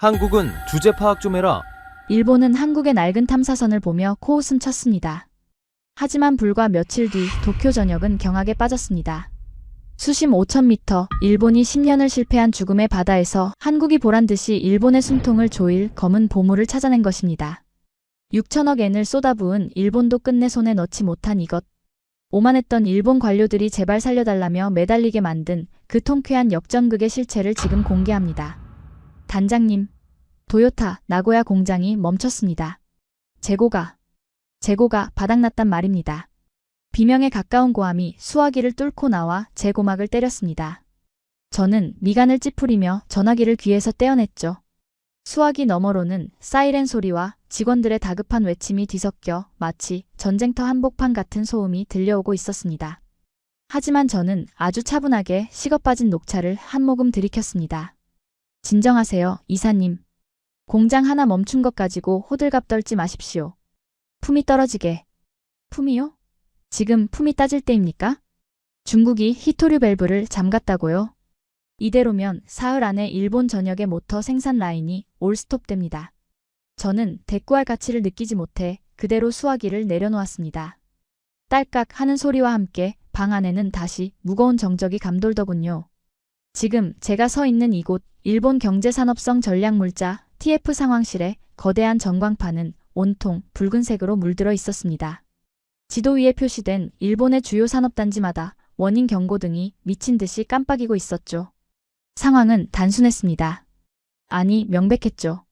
한국은 주제 파악 좀 해라. 일본은 한국의 낡은 탐사선을 보며 코웃음 쳤습니다. 하지만 불과 며칠 뒤 도쿄 전역은 경악에 빠졌습니다. 수심 5,000m, 일본이 10년을 실패한 죽음의 바다에서 한국이 보란듯이 일본의 숨통을 조일 검은 보물을 찾아낸 것입니다. 6천억 엔을 쏟아부은 일본도 끝내 손에 넣지 못한 이것. 오만했던 일본 관료들이 제발 살려달라며 매달리게 만든 그 통쾌한 역전극의 실체를 지금 공개합니다. 단장님, 도요타 나고야 공장이 멈췄습니다. 재고가 바닥났단 말입니다. 비명에 가까운 고함이 수화기를 뚫고 나와 제 고막을 때렸습니다. 저는 미간을 찌푸리며 전화기를 귀에서 떼어냈죠. 수화기 너머로는 사이렌 소리와 직원들의 다급한 외침이 뒤섞여 마치 전쟁터 한복판 같은 소음이 들려오고 있었습니다. 하지만 저는 아주 차분하게 식어빠진 녹차를 한 모금 들이켰습니다. 진정하세요, 이사님. 공장 하나 멈춘 것 가지고 호들갑 떨지 마십시오. 품이 떨어지게. 품이요? 지금 품이 따질 때입니까? 중국이 히토류 밸브를 잠갔다고요? 이대로면 사흘 안에 일본 전역의 모터 생산 라인이 올스톱됩니다. 저는 대꾸할 가치를 느끼지 못해 그대로 수화기를 내려놓았습니다. 딸깍 하는 소리와 함께 방 안에는 다시 무거운 정적이 감돌더군요. 지금 제가 서 있는 이곳 일본 경제산업성 전략물자 TF 상황실의 거대한 전광판은 온통 붉은색으로 물들어 있었습니다. 지도 위에 표시된 일본의 주요 산업단지마다 원인 경고등이 미친 듯이 깜빡이고 있었죠. 상황은 단순했습니다. 아니, 명백했죠.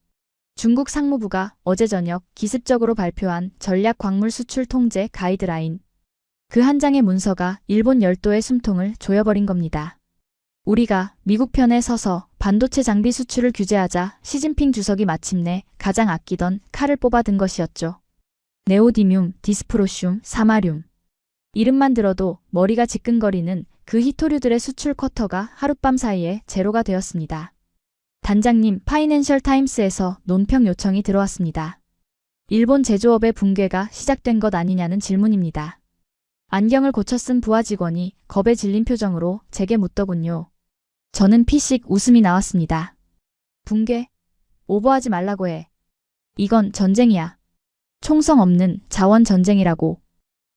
중국 상무부가 어제 저녁 기습적으로 발표한 전략 광물 수출 통제 가이드라인. 그 한 장의 문서가 일본 열도의 숨통을 조여버린 겁니다. 우리가 미국 편에 서서 반도체 장비 수출을 규제하자 시진핑 주석이 마침내 가장 아끼던 칼을 뽑아든 것이었죠. 네오디뮴, 디스프로슘, 사마륨. 이름만 들어도 머리가 지끈거리는 그 히토류들의 수출 쿼터가 하룻밤 사이에 제로가 되었습니다. 단장님, 파이낸셜 타임스에서 논평 요청이 들어왔습니다. 일본 제조업의 붕괴가 시작된 것 아니냐는 질문입니다. 안경을 고쳐 쓴 부하 직원이 겁에 질린 표정으로 제게 묻더군요. 저는 피식 웃음이 나왔습니다. 붕괴? 오버하지 말라고 해. 이건 전쟁이야. 총성 없는 자원 전쟁이라고.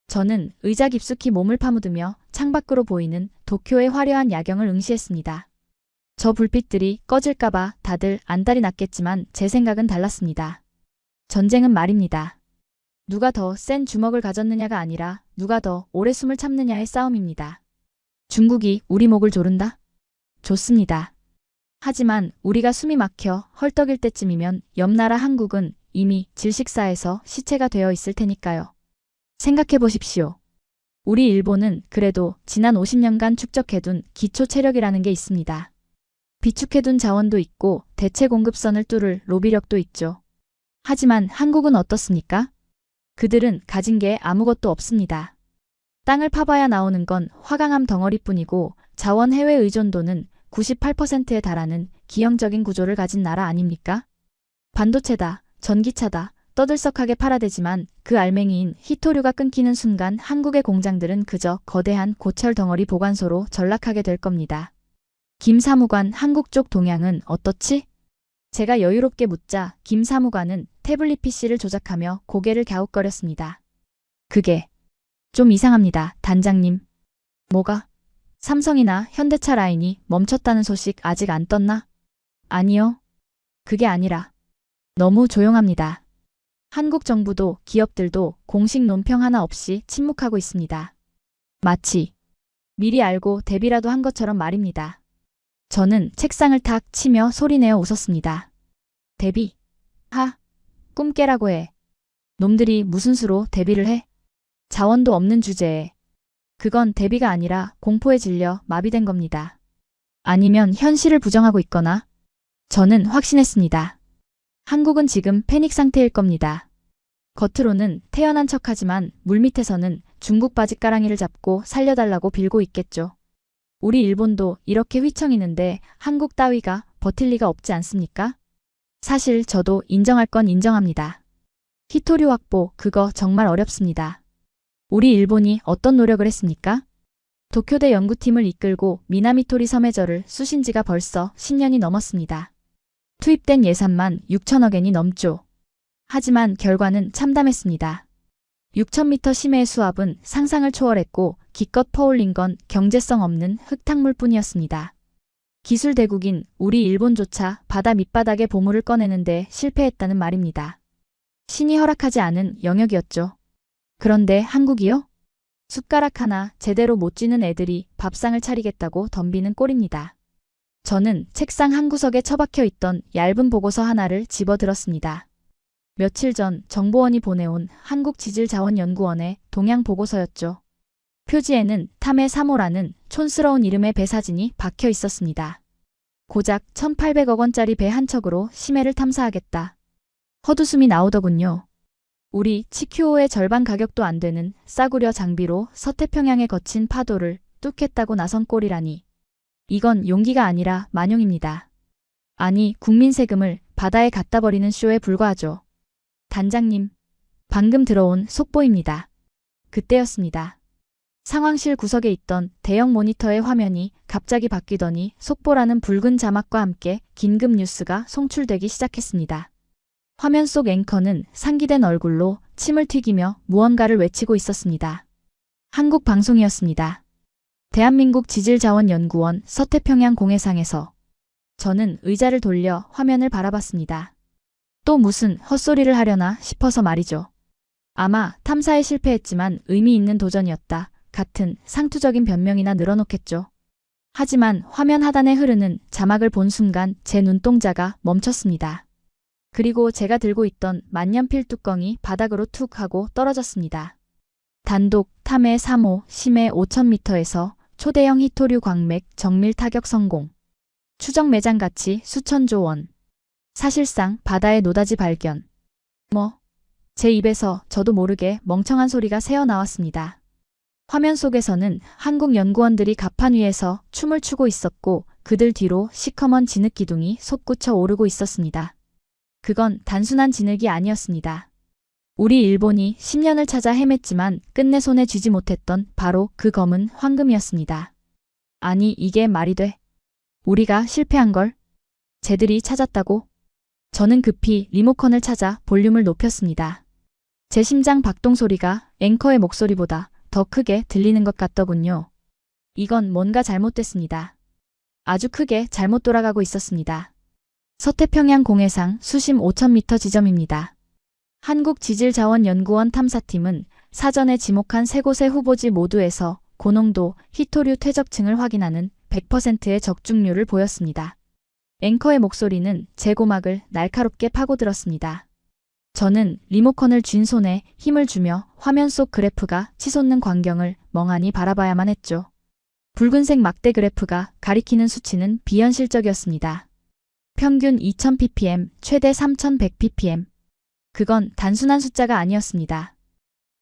저는 의자 깊숙이 몸을 파묻으며 창밖으로 보이는 도쿄의 화려한 야경을 응시했습니다. 저 불빛들이 꺼질까봐 다들 안달이 났겠지만 제 생각은 달랐습니다. 전쟁은 말입니다. 누가 더 센 주먹을 가졌느냐가 아니라 누가 더 오래 숨을 참느냐의 싸움입니다. 중국이 우리 목을 조른다? 좋습니다. 하지만 우리가 숨이 막혀 헐떡일 때쯤이면 옆 나라 한국은 이미 질식사에서 시체가 되어 있을 테니까요. 생각해 보십시오. 우리 일본은 그래도 지난 50년간 축적해둔 기초 체력이라는 게 있습니다. 비축해둔 자원도 있고 대체 공급선을 뚫을 로비력도 있죠. 하지만 한국은 어떻습니까? 그들은 가진 게 아무것도 없습니다. 땅을 파봐야 나오는 건 화강암 덩어리뿐이고 자원 해외 의존도는 98%에 달하는 기형적인 구조를 가진 나라 아닙니까? 반도체다, 전기차다, 떠들썩하게 팔아대지만 그 알맹이인 히토류가 끊기는 순간 한국의 공장들은 그저 거대한 고철 덩어리 보관소로 전락하게 될 겁니다. 김 사무관 한국 쪽 동향은 어떻지? 제가 여유롭게 묻자 김 사무관은 태블릿 PC를 조작하며 고개를 갸웃거렸습니다. 그게 좀 이상합니다, 단장님. 뭐가? 삼성이나 현대차 라인이 멈췄다는 소식 아직 안 떴나? 아니요. 그게 아니라 너무 조용합니다. 한국 정부도 기업들도 공식 논평 하나 없이 침묵하고 있습니다. 마치 미리 알고 대비라도 한 것처럼 말입니다. 저는 책상을 탁 치며 소리내어 웃었습니다. 대비? 꿈 깨라고 해. 놈들이 무슨 수로 대비를 해? 자원도 없는 주제에. 그건 대비가 아니라 공포에 질려 마비된 겁니다. 아니면 현실을 부정하고 있거나. 저는 확신했습니다. 한국은 지금 패닉 상태일 겁니다. 겉으로는 태연한 척하지만 물밑에서는 중국 바짓가랑이를 잡고 살려달라고 빌고 있겠죠. 우리 일본도 이렇게 휘청이는데 한국 따위가 버틸 리가 없지 않습니까? 사실 저도 인정할 건 인정합니다. 히토류 확보, 그거 정말 어렵습니다. 우리 일본이 어떤 노력을 했습니까? 도쿄대 연구팀을 이끌고 미나미토리 섬의 절을 쑤신 지가 벌써 10년이 넘었습니다. 투입된 예산만 6천억엔이 넘죠. 하지만 결과는 참담했습니다. 6,000m 심해의 수압은 상상을 초월했고 기껏 퍼올린 건 경제성 없는 흙탕물뿐이었습니다. 기술 대국인 우리 일본조차 바다 밑바닥에 보물을 꺼내는데 실패했다는 말입니다. 신이 허락하지 않은 영역이었죠. 그런데 한국이요? 숟가락 하나 제대로 못 쥐는 애들이 밥상을 차리겠다고 덤비는 꼴입니다. 저는 책상 한 구석에 처박혀 있던 얇은 보고서 하나를 집어들었습니다. 며칠 전 정보원이 보내온 한국지질자원연구원의 동향 보고서였죠. 표지에는 탐해 3호라는 촌스러운 이름의 배 사진이 박혀 있었습니다. 고작 1,800억 원짜리 배 한 척으로 심해를 탐사하겠다. 헛웃음이 나오더군요. 우리 치큐호의 절반 가격도 안 되는 싸구려 장비로 서태평양에 거친 파도를 뚝했다고 나선 꼴이라니. 이건 용기가 아니라 만용입니다. 아니, 국민 세금을 바다에 갖다 버리는 쇼에 불과하죠. 단장님, 방금 들어온 속보입니다. 그때였습니다. 상황실 구석에 있던 대형 모니터의 화면이 갑자기 바뀌더니 속보라는 붉은 자막과 함께 긴급 뉴스가 송출되기 시작했습니다. 화면 속 앵커는 상기된 얼굴로 침을 튀기며 무언가를 외치고 있었습니다. 한국 방송이었습니다. 대한민국 지질자원연구원 서태평양 공해상에서. 저는 의자를 돌려 화면을 바라봤습니다. 또 무슨 헛소리를 하려나 싶어서 말이죠. 아마 탐사에 실패했지만 의미 있는 도전이었다 같은 상투적인 변명이나 늘어놓겠죠. 하지만 화면 하단에 흐르는 자막을 본 순간 제 눈동자가 멈췄습니다. 그리고 제가 들고 있던 만년필 뚜껑이 바닥으로 툭 하고 떨어졌습니다. 단독 탐해 3호 심해 5,000m에서 초대형 히토류 광맥 정밀 타격 성공. 추정 매장 가치 수천조 원. 사실상 바다의 노다지 발견. 제 입에서 저도 모르게 멍청한 소리가 새어나왔습니다. 화면 속에서는 한국 연구원들이 갑판 위에서 춤을 추고 있었고 그들 뒤로 시커먼 진흙 기둥이 솟구쳐 오르고 있었습니다. 그건 단순한 진흙이 아니었습니다. 우리 일본이 10년을 찾아 헤맸지만 끝내 손에 쥐지 못했던 바로 그 검은 황금이었습니다. 아니, 이게 말이 돼? 우리가 실패한 걸 쟤들이 찾았다고? 저는 급히 리모컨을 찾아 볼륨을 높였습니다. 제 심장 박동 소리가 앵커의 목소리보다 더 크게 들리는 것 같더군요. 이건 뭔가 잘못됐습니다. 아주 크게 잘못 돌아가고 있었습니다. 서태평양 공해상 수심 5,000m 지점입니다. 한국지질자원연구원 탐사팀은 사전에 지목한 3곳의 후보지 모두에서 고농도 히토류 퇴적층을 확인하는 100%의 적중률을 보였습니다. 앵커의 목소리는 제 고막을 날카롭게 파고들었습니다. 저는 리모컨을 쥔 손에 힘을 주며 화면 속 그래프가 치솟는 광경을 멍하니 바라봐야만 했죠. 붉은색 막대 그래프가 가리키는 수치는 비현실적이었습니다. 평균 2000ppm, 최대 3100ppm. 그건 단순한 숫자가 아니었습니다.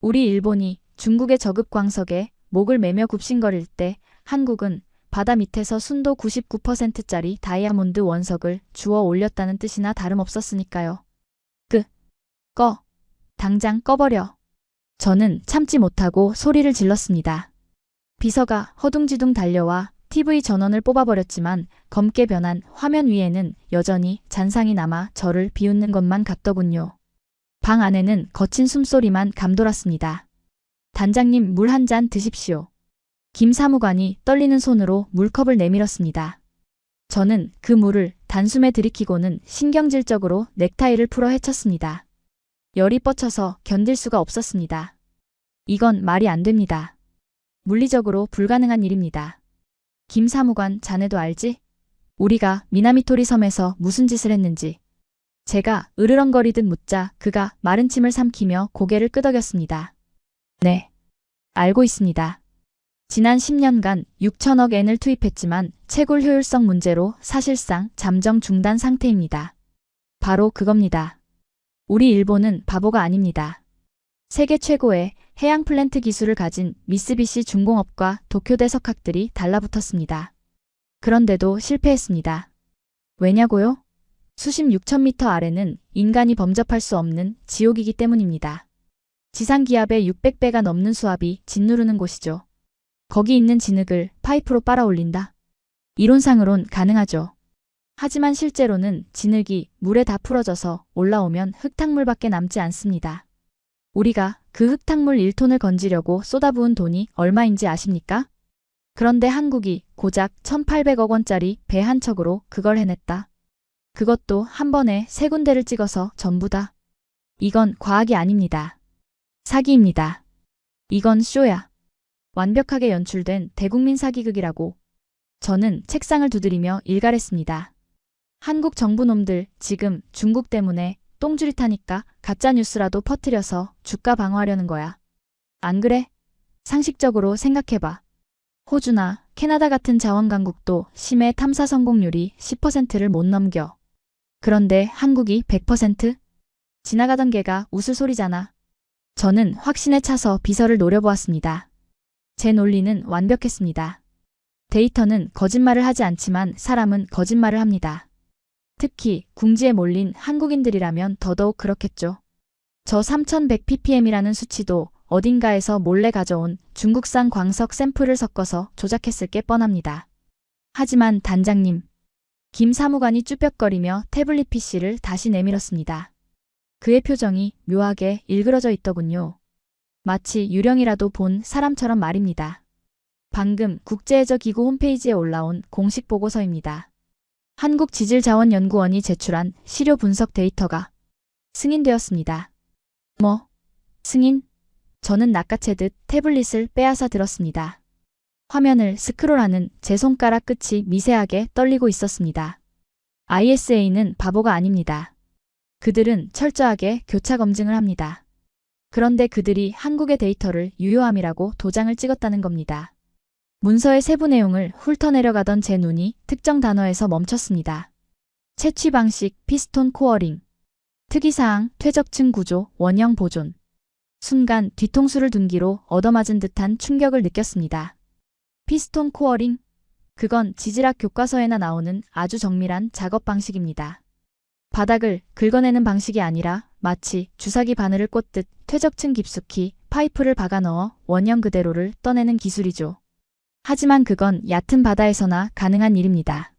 우리 일본이 중국의 저급 광석에 목을 매며 굽신거릴 때 한국은 바다 밑에서 순도 99%짜리 다이아몬드 원석을 주워 올렸다는 뜻이나 다름없었으니까요. 당장 꺼버려. 저는 참지 못하고 소리를 질렀습니다. 비서가 허둥지둥 달려와 TV 전원을 뽑아버렸지만 검게 변한 화면 위에는 여전히 잔상이 남아 저를 비웃는 것만 같더군요. 방 안에는 거친 숨소리만 감돌았습니다. 단장님, 물 한 잔 드십시오. 김 사무관이 떨리는 손으로 물컵을 내밀었습니다. 저는 그 물을 단숨에 들이키고는 신경질적으로 넥타이를 풀어 헤쳤습니다. 열이 뻗쳐서 견딜 수가 없었습니다. 이건 말이 안 됩니다. 물리적으로 불가능한 일입니다. 김 사무관, 자네도 알지? 우리가 미나미토리 섬에서 무슨 짓을 했는지. 제가 으르렁거리듯 묻자 그가 마른 침을 삼키며 고개를 끄덕였습니다. 네, 알고 있습니다. 지난 10년간 6천억 엔을 투입했지만 채굴 효율성 문제로 사실상 잠정 중단 상태입니다. 바로 그겁니다. 우리 일본은 바보가 아닙니다. 세계 최고의 해양 플랜트 기술을 가진 미쓰비시 중공업과 도쿄대 석학들이 달라붙었습니다. 그런데도 실패했습니다. 왜냐고요? 수심 6,000m 아래는 인간이 범접할 수 없는 지옥이기 때문입니다. 지상기압의 600배가 넘는 수압이 짓누르는 곳이죠. 거기 있는 진흙을 파이프로 빨아올린다? 이론상으론 가능하죠. 하지만 실제로는 진흙이 물에 다 풀어져서 올라오면 흙탕물밖에 남지 않습니다. 우리가 그 흙탕물 1톤을 건지려고 쏟아부은 돈이 얼마인지 아십니까? 그런데 한국이 고작 1,800억 원짜리 배 한 척으로 그걸 해냈다. 그것도 한 번에 3군데를 찍어서 전부 다. 이건 과학이 아닙니다. 사기입니다. 이건 쇼야. 완벽하게 연출된 대국민 사기극이라고. 저는 책상을 두드리며 일갈했습니다. 한국 정부 놈들 지금 중국 때문에 똥줄이 타니까 가짜뉴스라도 퍼뜨려서 주가 방어하려는 거야. 안 그래? 상식적으로 생각해봐. 호주나 캐나다 같은 자원 강국도 심해 탐사 성공률이 10%를 못 넘겨. 그런데 한국이 100%? 지나가던 개가 웃을 소리잖아. 저는 확신에 차서 비서를 노려보았습니다. 제 논리는 완벽했습니다. 데이터는 거짓말을 하지 않지만 사람은 거짓말을 합니다. 특히 궁지에 몰린 한국인들이라면 더더욱 그렇겠죠. 저 3100ppm이라는 수치도 어딘가에서 몰래 가져온 중국산 광석 샘플을 섞어서 조작했을 게 뻔합니다. 하지만 단장님, 김 사무관이 쭈뼛거리며 태블릿 PC를 다시 내밀었습니다. 그의 표정이 묘하게 일그러져 있더군요. 마치 유령이라도 본 사람처럼 말입니다. 방금 국제해저기구 홈페이지에 올라온 공식 보고서입니다. 한국지질자원연구원이 제출한 시료 분석 데이터가 승인되었습니다. 뭐? 승인? 저는 낚아채듯 태블릿을 빼앗아 들었습니다. 화면을 스크롤하는 제 손가락 끝이 미세하게 떨리고 있었습니다. ISA는 바보가 아닙니다. 그들은 철저하게 교차 검증을 합니다. 그런데 그들이 한국의 데이터를 유효함이라고 도장을 찍었다는 겁니다. 문서의 세부 내용을 훑어내려가던 제 눈이 특정 단어에서 멈췄습니다. 채취 방식, 피스톤 코어링. 특이사항, 퇴적층 구조, 원형 보존. 순간 뒤통수를 둔기로 얻어맞은 듯한 충격을 느꼈습니다. 피스톤 코어링? 그건 지질학 교과서에나 나오는 아주 정밀한 작업 방식입니다. 바닥을 긁어내는 방식이 아니라 마치 주사기 바늘을 꽂듯 퇴적층 깊숙이 파이프를 박아 넣어 원형 그대로를 떠내는 기술이죠. 하지만 그건 얕은 바다에서나 가능한 일입니다.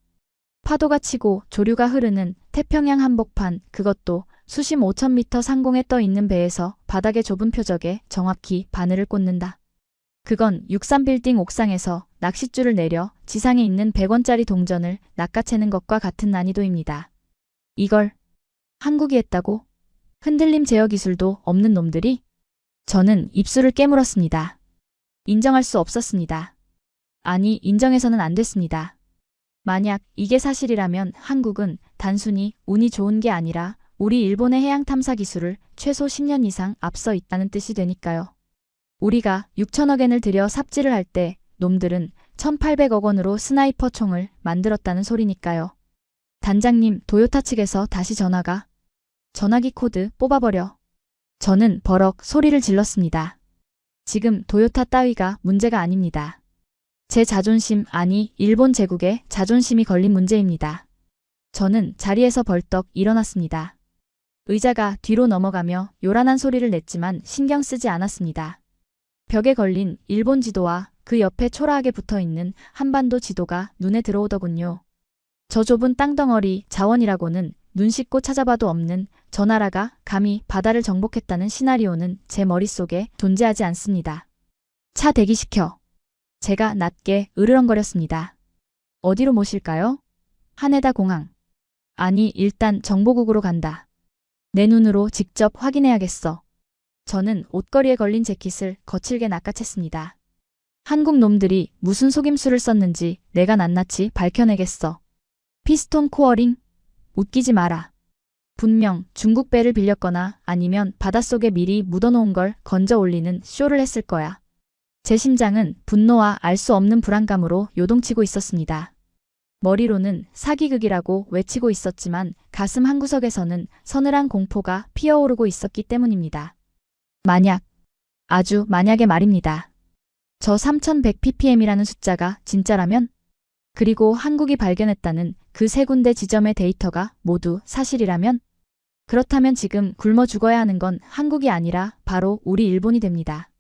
파도가 치고 조류가 흐르는 태평양 한복판, 그것도 수심 5,000m 상공에 떠 있는 배에서 바닥의 좁은 표적에 정확히 바늘을 꽂는다. 그건 63빌딩 옥상에서 낚싯줄을 내려 지상에 있는 100원짜리 동전을 낚아채는 것과 같은 난이도입니다. 이걸 한국이 했다고? 흔들림 제어 기술도 없는 놈들이? 저는 입술을 깨물었습니다. 인정할 수 없었습니다. 아니, 인정해서는 안 됐습니다. 만약 이게 사실이라면 한국은 단순히 운이 좋은 게 아니라 우리 일본의 해양 탐사 기술을 최소 10년 이상 앞서 있다는 뜻이 되니까요. 우리가 6천억 엔을 들여 삽질을 할 때 놈들은 1,800억 원으로 스나이퍼 총을 만들었다는 소리니까요. 단장님, 도요타 측에서 다시 전화가. 전화기 코드 뽑아버려. 저는 버럭 소리를 질렀습니다. 지금 도요타 따위가 문제가 아닙니다. 제 자존심, 아니 일본 제국의 자존심이 걸린 문제입니다. 저는 자리에서 벌떡 일어났습니다. 의자가 뒤로 넘어가며 요란한 소리를 냈지만 신경 쓰지 않았습니다. 벽에 걸린 일본 지도와 그 옆에 초라하게 붙어있는 한반도 지도가 눈에 들어오더군요. 저 좁은 땅덩어리 자원이라고는 눈 씻고 찾아봐도 없는 저 나라가 감히 바다를 정복했다는 시나리오는 제 머릿속에 존재하지 않습니다. 차 대기시켜. 제가 낮게 으르렁거렸습니다. 어디로 모실까요? 하네다 공항. 아니, 일단 정보국으로 간다. 내 눈으로 직접 확인해야겠어. 저는 옷걸이에 걸린 재킷을 거칠게 낚아챘습니다. 한국 놈들이 무슨 속임수를 썼는지 내가 낱낱이 밝혀내겠어. 피스톤 코어링? 웃기지 마라. 분명 중국 배를 빌렸거나 아니면 바닷속에 미리 묻어놓은 걸 건져 올리는 쇼를 했을 거야. 제 심장은 분노와 알 수 없는 불안감으로 요동치고 있었습니다. 머리로는 사기극이라고 외치고 있었지만 가슴 한구석에서는 서늘한 공포가 피어오르고 있었기 때문입니다. 만약, 아주 만약에 말입니다. 저 3100ppm이라는 숫자가 진짜라면? 그리고 한국이 발견했다는 그 3군데 지점의 데이터가 모두 사실이라면? 그렇다면 지금 굶어 죽어야 하는 건 한국이 아니라 바로 우리 일본이 됩니다.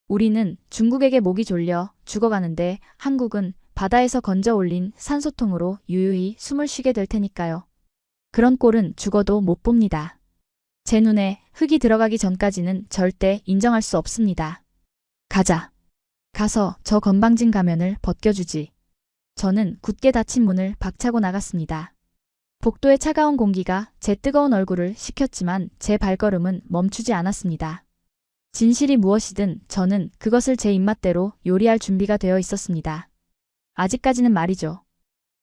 우리는 중국에게 목이 졸려 죽어가는데 한국은 바다에서 건져 올린 산소통으로 유유히 숨을 쉬게 될 테니까요. 그런 꼴은 죽어도 못 봅니다. 제 눈에 흙이 들어가기 전까지는 절대 인정할 수 없습니다. 가자. 가서 저 건방진 가면을 벗겨주지. 저는 굳게 닫힌 문을 박차고 나갔습니다. 복도의 차가운 공기가 제 뜨거운 얼굴을 식혔지만 제 발걸음은 멈추지 않았습니다. 진실이 무엇이든 저는 그것을 제 입맛대로 요리할 준비가 되어 있었습니다. 아직까지는 말이죠.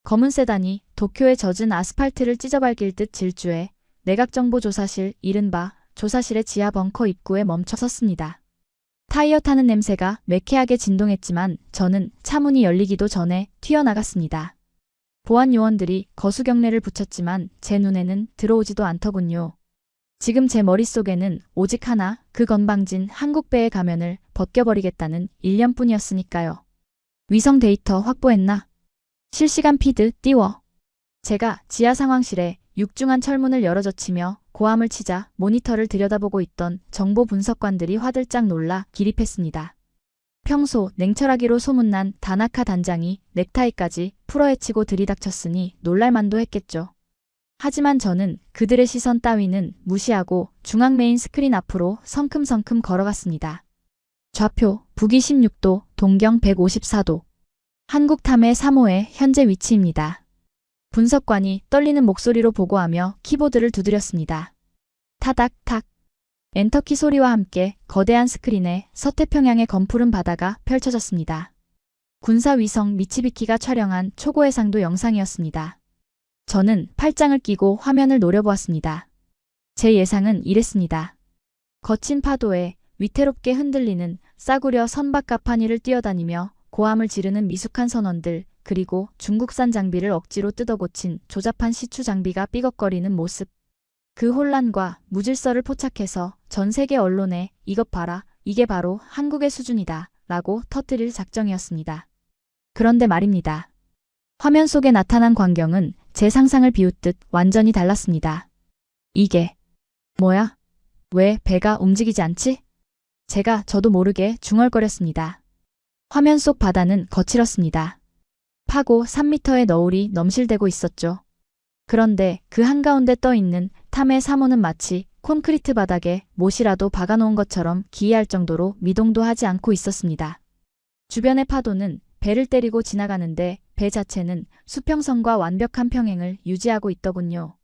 검은 세단이 도쿄의 젖은 아스팔트를 찢어밟길 듯 질주해 내각정보조사실 이른바 조사실의 지하 벙커 입구에 멈춰 섰습니다. 타이어 타는 냄새가 매캐하게 진동했지만 저는 차문이 열리기도 전에 튀어나갔습니다. 보안 요원들이 거수경례를 붙였지만 제 눈에는 들어오지도 않더군요. 지금 제 머릿속에는 오직 하나, 그 건방진 한국배의 가면을 벗겨버리겠다는 일념뿐이었으니까요. 위성 데이터 확보했나? 실시간 피드 띄워. 제가 지하 상황실에 육중한 철문을 열어젖히며 고함을 치자 모니터를 들여다보고 있던 정보 분석관들이 화들짝 놀라 기립했습니다. 평소 냉철하기로 소문난 다나카 단장이 넥타이까지 풀어헤치고 들이닥쳤으니 놀랄만도 했겠죠. 하지만 저는 그들의 시선 따위는 무시하고 중앙 메인 스크린 앞으로 성큼성큼 걸어갔습니다. 좌표 북위 16도, 동경 154도. 한국 탐해 3호의 현재 위치입니다. 분석관이 떨리는 목소리로 보고하며 키보드를 두드렸습니다. 타닥탁. 엔터키 소리와 함께 거대한 스크린에 서태평양의 검푸른 바다가 펼쳐졌습니다. 군사위성 미치비키가 촬영한 초고해상도 영상이었습니다. 저는 팔짱을 끼고 화면을 노려보았습니다. 제 예상은 이랬습니다. 거친 파도에 위태롭게 흔들리는 싸구려 선박가판이를 뛰어다니며 고함을 지르는 미숙한 선원들, 그리고 중국산 장비를 억지로 뜯어고친 조잡한 시추 장비가 삐걱거리는 모습. 그 혼란과 무질서를 포착해서 전 세계 언론에 이것 봐라, 이게 바로 한국의 수준이다 라고 터뜨릴 작정이었습니다. 그런데 말입니다. 화면 속에 나타난 광경은 제 상상을 비웃듯 완전히 달랐습니다. 이게 뭐야? 왜 배가 움직이지 않지? 제가 저도 모르게 중얼거렸습니다. 화면 속 바다는 거칠었습니다. 파고 3m의 너울이 넘실대고 있었죠. 그런데 그 한가운데 떠있는 탐해 3호는 마치 콘크리트 바닥에 못이라도 박아놓은 것처럼 기이할 정도로 미동도 하지 않고 있었습니다. 주변의 파도는 배를 때리고 지나가는데 배 자체는 수평선과 완벽한 평행을 유지하고 있더군요.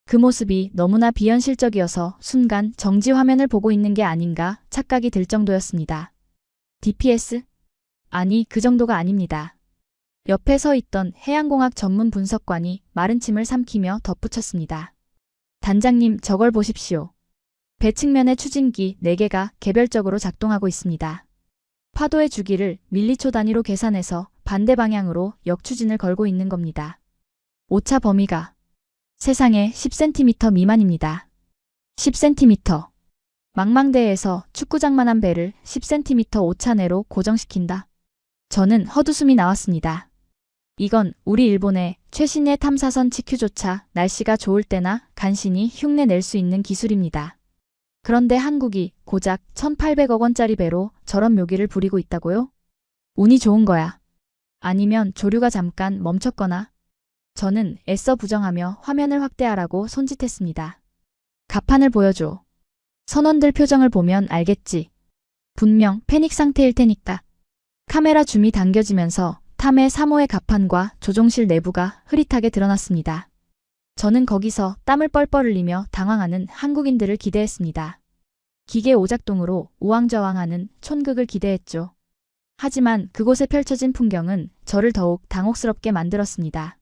그 모습이 너무나 비현실적이어서 순간 정지 화면을 보고 있는 게 아닌가 착각이 들 정도였습니다. DPS? 아니, 그 정도가 아닙니다. 옆에 서 있던 해양공학 전문 분석관이 마른 침을 삼키며 덧붙였습니다. 단장님, 저걸 보십시오. 배 측면의 추진기 4개가 개별적으로 작동하고 있습니다. 파도의 주기를 밀리초 단위로 계산해서 반대 방향으로 역추진을 걸고 있는 겁니다. 오차 범위가 세상에 10cm 미만입니다. 10cm. 망망대해에서 축구장만한 배를 10cm 오차 내로 고정시킨다. 저는 헛웃음이 나왔습니다. 이건 우리 일본의 최신의 탐사선 치큐조차 날씨가 좋을 때나 간신히 흉내 낼 수 있는 기술입니다. 그런데 한국이 고작 1,800억 원짜리 배로 저런 묘기를 부리고 있다고요? 운이 좋은 거야. 아니면 조류가 잠깐 멈췄거나. 저는 애써 부정하며 화면을 확대하라고 손짓했습니다. 가판을 보여줘. 선원들 표정을 보면 알겠지. 분명 패닉 상태일 테니까. 카메라 줌이 당겨지면서 탐해 3호의 가판과 조종실 내부가 흐릿하게 드러났습니다. 저는 거기서 땀을 뻘뻘 흘리며 당황하는 한국인들을 기대했습니다. 기계 오작동으로 우왕좌왕하는 촌극을 기대했죠. 하지만 그곳에 펼쳐진 풍경은 저를 더욱 당혹스럽게 만들었습니다.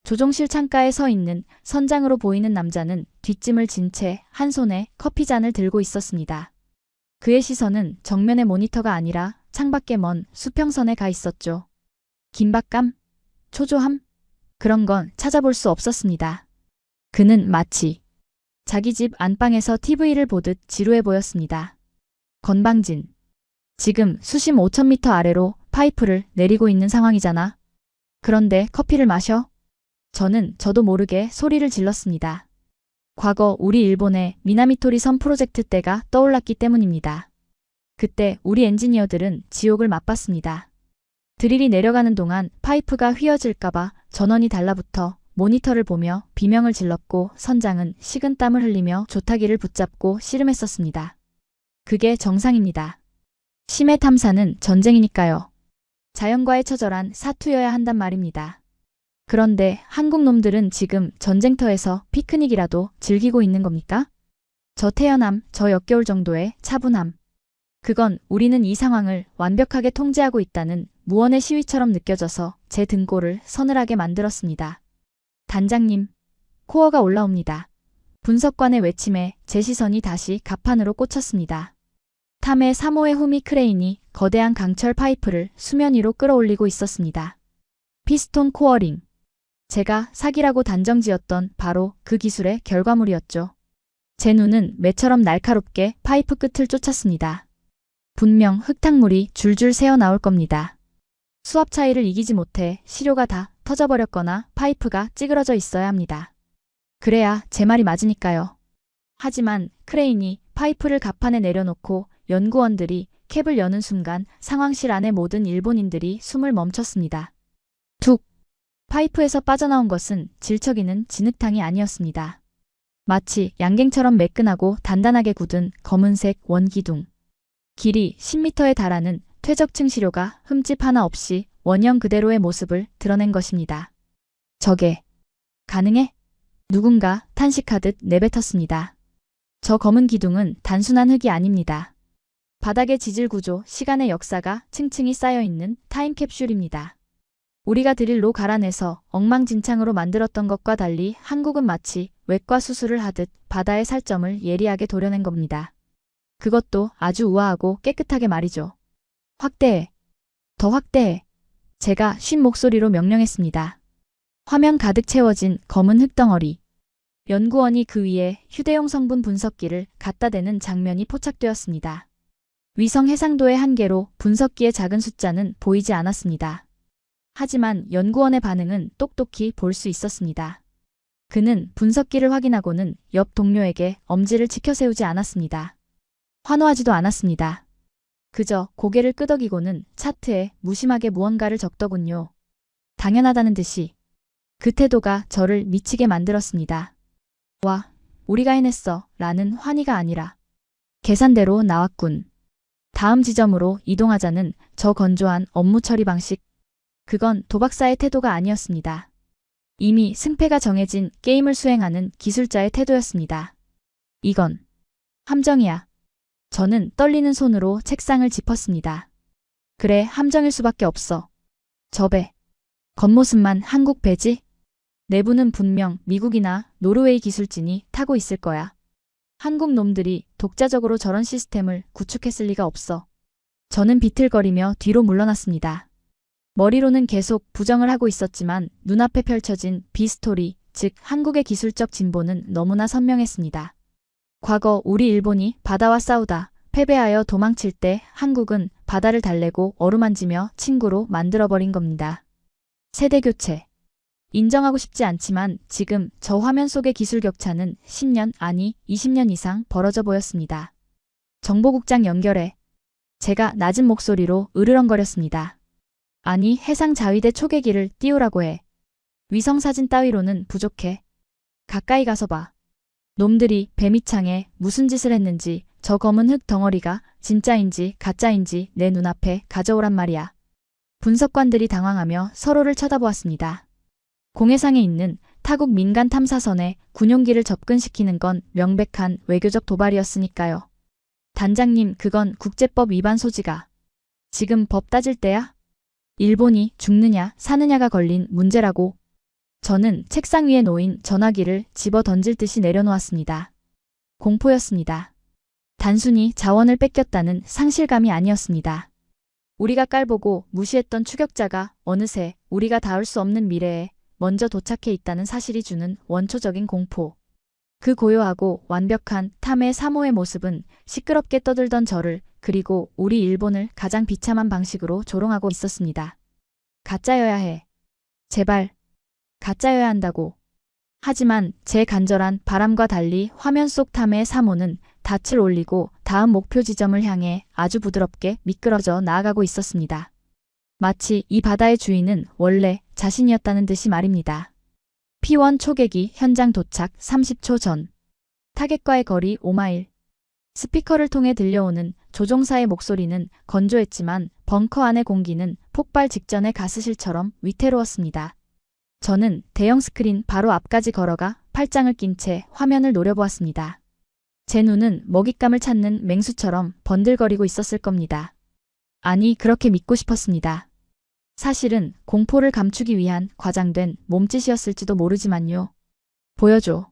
조종실 창가에 서 있는 선장으로 보이는 남자는 뒷짐을 진 채 한 손에 커피잔을 들고 있었습니다. 그의 시선은 정면의 모니터가 아니라 창밖에 먼 수평선에 가 있었죠. 긴박감? 초조함? 그런 건 찾아볼 수 없었습니다. 그는 마치 자기 집 안방에서 TV를 보듯 지루해 보였습니다. 건방진. 지금 수심 5,000m 아래로 파이프를 내리고 있는 상황이잖아. 그런데 커피를 마셔? 저는 저도 모르게 소리를 질렀습니다. 과거 우리 일본의 미나미토리 섬 프로젝트 때가 떠올랐기 때문입니다. 그때 우리 엔지니어들은 지옥을 맛봤습니다. 드릴이 내려가는 동안 파이프가 휘어질까봐 전원이 달라붙어 모니터를 보며 비명을 질렀고 선장은 식은땀을 흘리며 조타기를 붙잡고 씨름했었습니다. 그게 정상입니다. 심해 탐사는 전쟁이니까요. 자연과의 처절한 사투여야 한단 말입니다. 그런데 한국 놈들은 지금 전쟁터에서 피크닉이라도 즐기고 있는 겁니까? 저 태연함, 저 역겨울 정도의 차분함. 그건 우리는 이 상황을 완벽하게 통제하고 있다는 무언의 시위처럼 느껴져서 제 등골을 서늘하게 만들었습니다. 단장님, 코어가 올라옵니다. 분석관의 외침에 제 시선이 다시 갑판으로 꽂혔습니다. 탐의 3호의 후미 크레인이 거대한 강철 파이프를 수면 위로 끌어올리고 있었습니다. 피스톤 코어링. 제가 사기라고 단정지었던 바로 그 기술의 결과물이었죠. 제 눈은 매처럼 날카롭게 파이프 끝을 쫓았습니다. 분명 흙탕물이 줄줄 새어나올 겁니다. 수압 차이를 이기지 못해 시료가 다 터져버렸거나 파이프가 찌그러져 있어야 합니다. 그래야 제 말이 맞으니까요. 하지만 크레인이 파이프를 갑판에 내려놓고 연구원들이 캡을 여는 순간 상황실 안의 모든 일본인들이 숨을 멈췄습니다. 툭! 파이프에서 빠져나온 것은 질척이는 진흙탕이 아니었습니다. 마치 양갱처럼 매끈하고 단단하게 굳은 검은색 원기둥. 길이 10m에 달하는 퇴적층 시료가 흠집 하나 없이 원형 그대로의 모습을 드러낸 것입니다. 저게 가능해? 누군가 탄식하듯 내뱉었습니다. 저 검은 기둥은 단순한 흙이 아닙니다. 바닥의 지질 구조, 시간의 역사가 층층이 쌓여있는 타임캡슐입니다. 우리가 드릴로 갈아내서 엉망진창으로 만들었던 것과 달리 한국은 마치 외과 수술을 하듯 바다의 살점을 예리하게 도려낸 겁니다. 그것도 아주 우아하고 깨끗하게 말이죠. 확대해. 더 확대해. 제가 쉰 목소리로 명령했습니다. 화면 가득 채워진 검은 흙덩어리. 연구원이 그 위에 휴대용 성분 분석기를 갖다 대는 장면이 포착되었습니다. 위성 해상도의 한계로 분석기의 작은 숫자는 보이지 않았습니다. 하지만 연구원의 반응은 똑똑히 볼 수 있었습니다. 그는 분석기를 확인하고는 옆 동료에게 엄지를 치켜세우지 않았습니다. 환호하지도 않았습니다. 그저 고개를 끄덕이고는 차트에 무심하게 무언가를 적더군요. 당연하다는 듯이. 그 태도가 저를 미치게 만들었습니다. 와, 우리가 해냈어 라는 환희가 아니라 계산대로 나왔군. 다음 지점으로 이동하자는 저 건조한 업무 처리 방식. 그건 도박사의 태도가 아니었습니다. 이미 승패가 정해진 게임을 수행하는 기술자의 태도였습니다. 이건 함정이야. 저는 떨리는 손으로 책상을 짚었습니다. 그래, 함정일 수밖에 없어. 저 배. 겉모습만 한국 배지? 내부는 분명 미국이나 노르웨이 기술진이 타고 있을 거야. 한국 놈들이 독자적으로 저런 시스템을 구축했을 리가 없어. 저는 비틀거리며 뒤로 물러났습니다. 머리로는 계속 부정을 하고 있었지만 눈앞에 펼쳐진 비스토리, 즉 한국의 기술적 진보는 너무나 선명했습니다. 과거 우리 일본이 바다와 싸우다 패배하여 도망칠 때 한국은 바다를 달래고 어루만지며 친구로 만들어버린 겁니다. 세대교체. 인정하고 싶지 않지만 지금 저 화면 속의 기술 격차는 10년 아니 20년 이상 벌어져 보였습니다. 정보국장 연결해. 제가 낮은 목소리로 으르렁거렸습니다. 아니, 해상자위대 초계기를 띄우라고 해. 위성사진 따위로는 부족해. 가까이 가서 봐. 놈들이 배밑창에 무슨 짓을 했는지 저 검은 흙 덩어리가 진짜인지 가짜인지 내 눈앞에 가져오란 말이야. 분석관들이 당황하며 서로를 쳐다보았습니다. 공해상에 있는 타국 민간 탐사선에 군용기를 접근시키는 건 명백한 외교적 도발이었으니까요. 단장님, 그건 국제법 위반 소지가. 지금 법 따질 때야? 일본이 죽느냐 사느냐가 걸린 문제라고. 저는 책상 위에 놓인 전화기를 집어 던질 듯이 내려놓았습니다. 공포였습니다. 단순히 자원을 뺏겼다는 상실감이 아니었습니다. 우리가 깔보고 무시했던 추격자가 어느새 우리가 닿을 수 없는 미래에 먼저 도착해 있다는 사실이 주는 원초적인 공포. 그 고요하고 완벽한 탐의 3호의 모습은 시끄럽게 떠들던 저를 그리고 우리 일본을 가장 비참한 방식으로 조롱하고 있었습니다. 가짜여야 해. 제발. 가짜여야 한다고. 하지만 제 간절한 바람과 달리 화면 속 탐의 3호는 닻을 올리고 다음 목표 지점을 향해 아주 부드럽게 미끄러져 나아가고 있었습니다. 마치 이 바다의 주인은 원래 자신이었다는 듯이 말입니다. P1 초계기 현장 도착 30초 전. 타겟과의 거리 5마일. 스피커를 통해 들려오는 조종사의 목소리는 건조했지만 벙커 안의 공기는 폭발 직전의 가스실처럼 위태로웠습니다. 저는 대형 스크린 바로 앞까지 걸어가 팔짱을 낀 채 화면을 노려보았습니다. 제 눈은 먹잇감을 찾는 맹수처럼 번들거리고 있었을 겁니다. 아니, 그렇게 믿고 싶었습니다. 사실은 공포를 감추기 위한 과장된 몸짓이었을지도 모르지만요. 보여줘.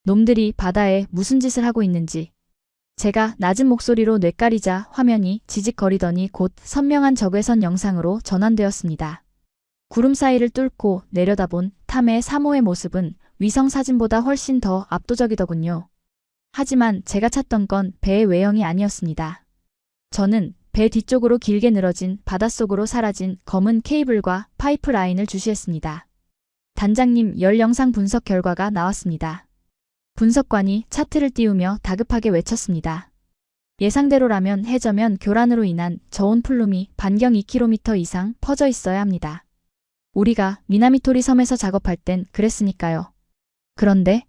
놈들이 바다에 무슨 짓을 하고 있는지. 제가 낮은 목소리로 뇌까리자 화면이 지직거리더니 곧 선명한 적외선 영상으로 전환되었습니다. 구름 사이를 뚫고 내려다본 탐의 3호의 모습은 위성 사진보다 훨씬 더 압도적이더군요. 하지만 제가 찾던 건 배의 외형이 아니었습니다. 저는 배 뒤쪽으로 길게 늘어진 바닷속으로 사라진 검은 케이블과 파이프 라인을 주시했습니다. 단장님, 열 영상 분석 결과가 나왔습니다. 분석관이 차트를 띄우며 다급하게 외쳤습니다. 예상대로라면 해저면 교란으로 인한 저온 플룸이 반경 2km 이상 퍼져 있어야 합니다. 우리가 미나미토리 섬에서 작업할 땐 그랬으니까요. 그런데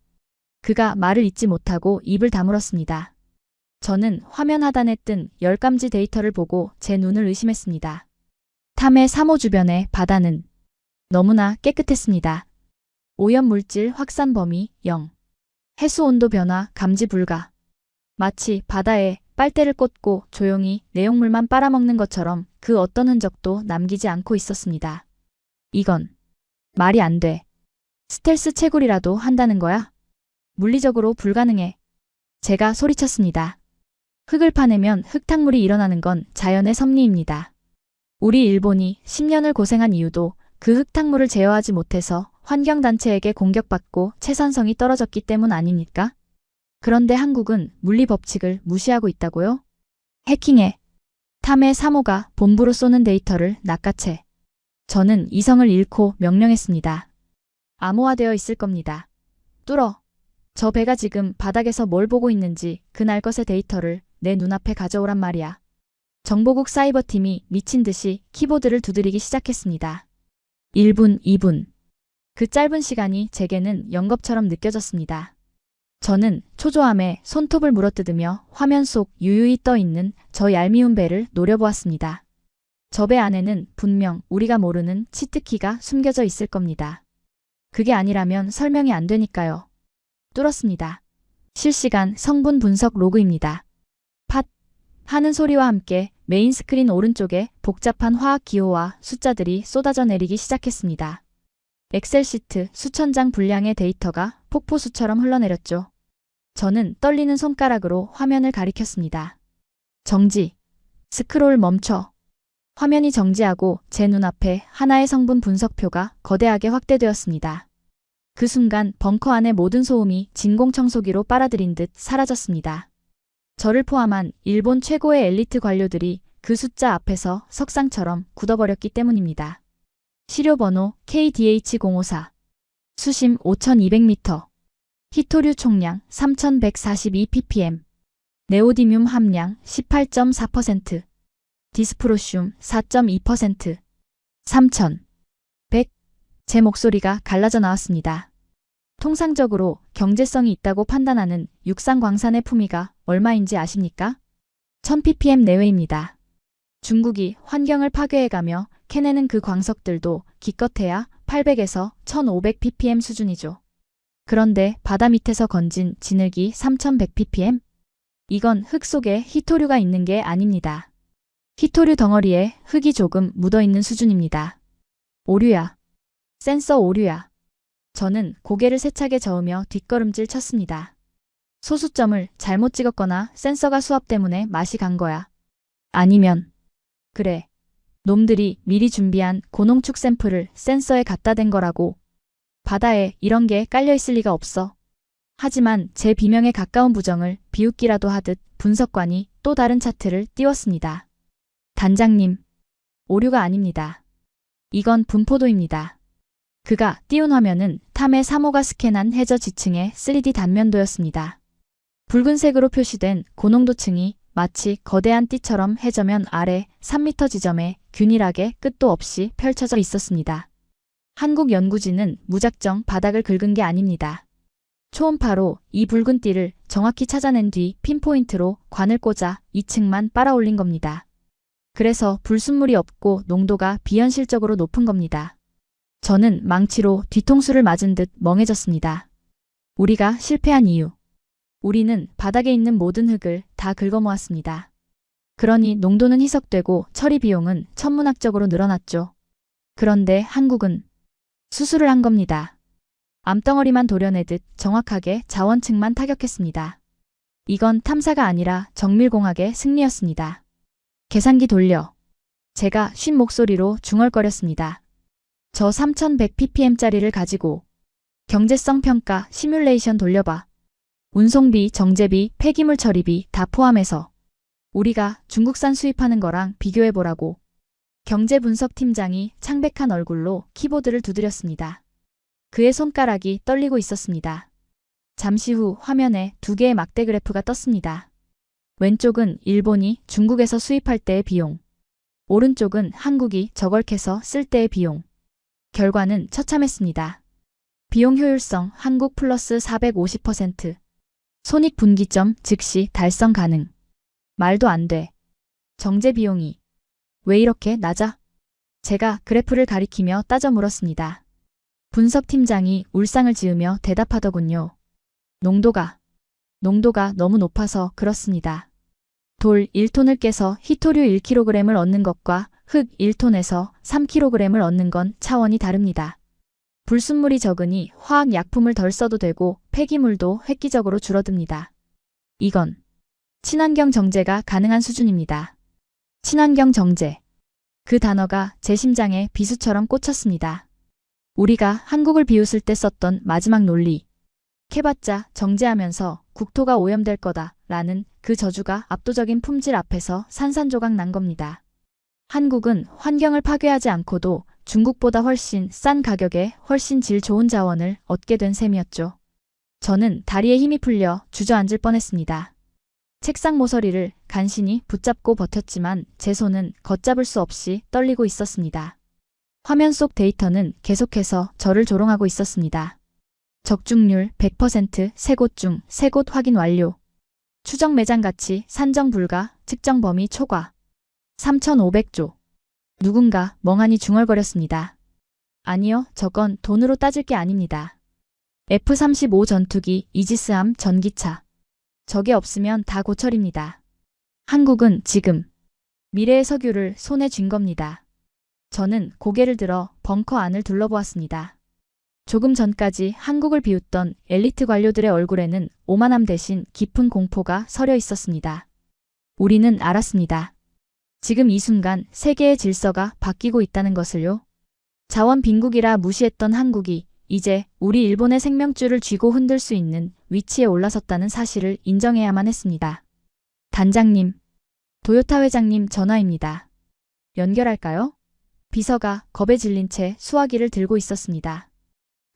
그가 말을 잇지 못하고 입을 다물었습니다. 저는 화면 하단에 뜬 열감지 데이터를 보고 제 눈을 의심했습니다. 탐의 3호 주변의 바다는 너무나 깨끗했습니다. 오염물질 확산 범위 0. 해수 온도 변화 감지 불가. 마치 바다에 빨대를 꽂고 조용히 내용물만 빨아먹는 것처럼 그 어떤 흔적도 남기지 않고 있었습니다. 이건 말이 안 돼. 스텔스 채굴이라도 한다는 거야? 물리적으로 불가능해. 제가 소리쳤습니다. 흙을 파내면 흙탕물이 일어나는 건 자연의 섭리입니다. 우리 일본이 10년을 고생한 이유도 그 흙탕물을 제어하지 못해서 환경단체에게 공격받고 채산성이 떨어졌기 때문 아닙니까? 그런데 한국은 물리 법칙을 무시하고 있다고요? 해킹해. 탐의 3호가 본부로 쏘는 데이터를 낚아채. 저는 이성을 잃고 명령했습니다. 암호화되어 있을 겁니다. 뚫어. 저 배가 지금 바닥에서 뭘 보고 있는지 그날 것의 데이터를 내 눈앞에 가져오란 말이야. 정보국 사이버팀이 미친 듯이 키보드를 두드리기 시작했습니다. 1분, 2분. 그 짧은 시간이 제게는 영겁처럼 느껴졌습니다. 저는 초조함에 손톱을 물어뜯으며 화면 속 유유히 떠있는 저 얄미운 배를 노려보았습니다. 저 배 안에는 분명 우리가 모르는 치트키가 숨겨져 있을 겁니다. 그게 아니라면 설명이 안 되니까요. 뚫었습니다. 실시간 성분 분석 로그입니다. 팟 하는 소리와 함께 메인 스크린 오른쪽에 복잡한 화학 기호와 숫자들이 쏟아져 내리기 시작했습니다. 엑셀 시트 수천 장 분량의 데이터가 폭포수처럼 흘러내렸죠. 저는 떨리는 손가락으로 화면을 가리켰습니다. 정지. 스크롤 멈춰. 화면이 정지하고 제 눈앞에 하나의 성분 분석표가 거대하게 확대되었습니다. 그 순간 벙커 안의 모든 소음이 진공청소기로 빨아들인 듯 사라졌습니다. 저를 포함한 일본 최고의 엘리트 관료들이 그 숫자 앞에서 석상처럼 굳어버렸기 때문입니다. 시료번호 KDH054. 수심 5200m. 히토류 총량 3142ppm. 네오디뮴 함량 18.4%. 디스프로슘 4.2%. 3100. 제 목소리가 갈라져 나왔습니다. 통상적으로 경제성이 있다고 판단하는 육상 광산의 품위가 얼마인지 아십니까? 1000ppm 내외입니다. 중국이 환경을 파괴해가며 캐내는 그 광석들도 기껏해야 800에서 1500ppm 수준이죠. 그런데 바다 밑에서 건진 진흙이 3100ppm? 이건 흙 속에 히토류가 있는 게 아닙니다. 히토류 덩어리에 흙이 조금 묻어있는 수준입니다. 오류야. 센서 오류야. 저는 고개를 세차게 저으며 뒷걸음질 쳤습니다. 소수점을 잘못 찍었거나 센서가 수압 때문에 맛이 간 거야. 아니면 그래. 놈들이 미리 준비한 고농축 샘플을 센서에 갖다 댄 거라고. 바다에 이런 게 깔려있을 리가 없어. 하지만 제 비명에 가까운 부정을 비웃기라도 하듯 분석관이 또 다른 차트를 띄웠습니다. 단장님, 오류가 아닙니다. 이건 분포도입니다. 그가 띄운 화면은 탐의 3호가 스캔한 해저 지층의 3D 단면도였습니다. 붉은색으로 표시된 고농도층이 마치 거대한 띠처럼 해저면 아래 3m 지점에 균일하게 끝도 없이 펼쳐져 있었습니다. 한국 연구진은 무작정 바닥을 긁은 게 아닙니다. 초음파로 이 붉은 띠를 정확히 찾아낸 뒤 핀포인트로 관을 꽂아 2층만 빨아올린 겁니다. 그래서 불순물이 없고 농도가 비현실적으로 높은 겁니다. 저는 망치로 뒤통수를 맞은 듯 멍해졌습니다. 우리가 실패한 이유. 우리는 바닥에 있는 모든 흙을 다 긁어모았습니다. 그러니 농도는 희석되고 처리 비용은 천문학적으로 늘어났죠. 그런데 한국은 수술을 한 겁니다. 암덩어리만 도려내듯 정확하게 자원층만 타격했습니다. 이건 탐사가 아니라 정밀공학의 승리였습니다. 계산기 돌려. 제가 쉰 목소리로 중얼거렸습니다. 저 3100ppm짜리를 가지고 경제성 평가 시뮬레이션 돌려봐. 운송비, 정제비, 폐기물 처리비 다 포함해서 우리가 중국산 수입하는 거랑 비교해보라고. 경제분석팀장이 창백한 얼굴로 키보드를 두드렸습니다. 그의 손가락이 떨리고 있었습니다. 잠시 후 화면에 두 개의 막대 그래프가 떴습니다. 왼쪽은 일본이 중국에서 수입할 때의 비용, 오른쪽은 한국이 저걸 캐서 쓸 때의 비용. 결과는 처참했습니다. 비용 효율성 한국 플러스 450%. 손익분기점 즉시 달성 가능. 말도 안 돼. 정제 비용이 왜 이렇게 낮아? 제가 그래프를 가리키며 따져 물었습니다. 분석팀장이 울상을 지으며 대답하더군요. 농도가 너무 높아서 그렇습니다. 돌 1톤을 깨서 희토류 1kg을 얻는 것과 흙 1톤에서 3kg을 얻는 건 차원이 다릅니다. 불순물이 적으니 화학약품을 덜 써도 되고 폐기물도 획기적으로 줄어듭니다. 이건 친환경 정제가 가능한 수준입니다. 친환경 정제. 그 단어가 제 심장에 비수처럼 꽂혔습니다. 우리가 한국을 비웃을 때 썼던 마지막 논리. 캐봤자 정제하면서 국토가 오염될 거다 라는 그 저주가 압도적인 품질 앞에서 산산조각 난 겁니다. 한국은 환경을 파괴하지 않고도 중국보다 훨씬 싼 가격에 훨씬 질 좋은 자원을 얻게 된 셈이었죠. 저는 다리에 힘이 풀려 주저앉을 뻔했습니다. 책상 모서리를 간신히 붙잡고 버텼지만 제 손은 걷잡을 수 없이 떨리고 있었습니다. 화면 속 데이터는 계속해서 저를 조롱하고 있었습니다. 적중률 100%, 세 곳 중 세 곳 확인 완료. 추정 매장 가치 산정 불가, 측정 범위 초과. 3,500조. 누군가 멍하니 중얼거렸습니다. 아니요, 저건 돈으로 따질 게 아닙니다. F-35 전투기, 이지스함, 전기차. 저게 없으면 다 고철입니다. 한국은 지금 미래의 석유를 손에 쥔 겁니다. 저는 고개를 들어 벙커 안을 둘러보았습니다. 조금 전까지 한국을 비웃던 엘리트 관료들의 얼굴에는 오만함 대신 깊은 공포가 서려 있었습니다. 우리는 알았습니다. 지금 이 순간 세계의 질서가 바뀌고 있다는 것을요. 자원 빈국이라 무시했던 한국이 이제 우리 일본의 생명줄을 쥐고 흔들 수 있는 위치에 올라섰다는 사실을 인정해야만 했습니다. 단장님, 도요타 회장님 전화입니다. 연결할까요? 비서가 겁에 질린 채 수화기를 들고 있었습니다.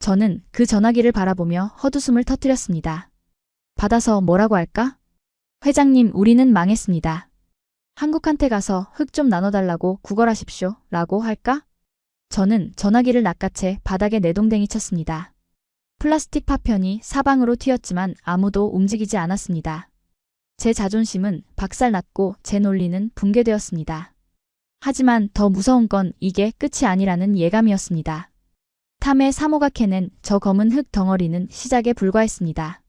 저는 그 전화기를 바라보며 헛웃음을 터뜨렸습니다. 받아서 뭐라고 할까? 회장님, 우리는 망했습니다. 한국한테 가서 흙 좀 나눠달라고 구걸하십시오. 라고 할까? 저는 전화기를 낚아채 바닥에 내동댕이 쳤습니다. 플라스틱 파편이 사방으로 튀었지만 아무도 움직이지 않았습니다. 제 자존심은 박살났고 제 논리는 붕괴되었습니다. 하지만 더 무서운 건 이게 끝이 아니라는 예감이었습니다. 탐의 3호가 캐낸 저 검은 흙 덩어리는 시작에 불과했습니다.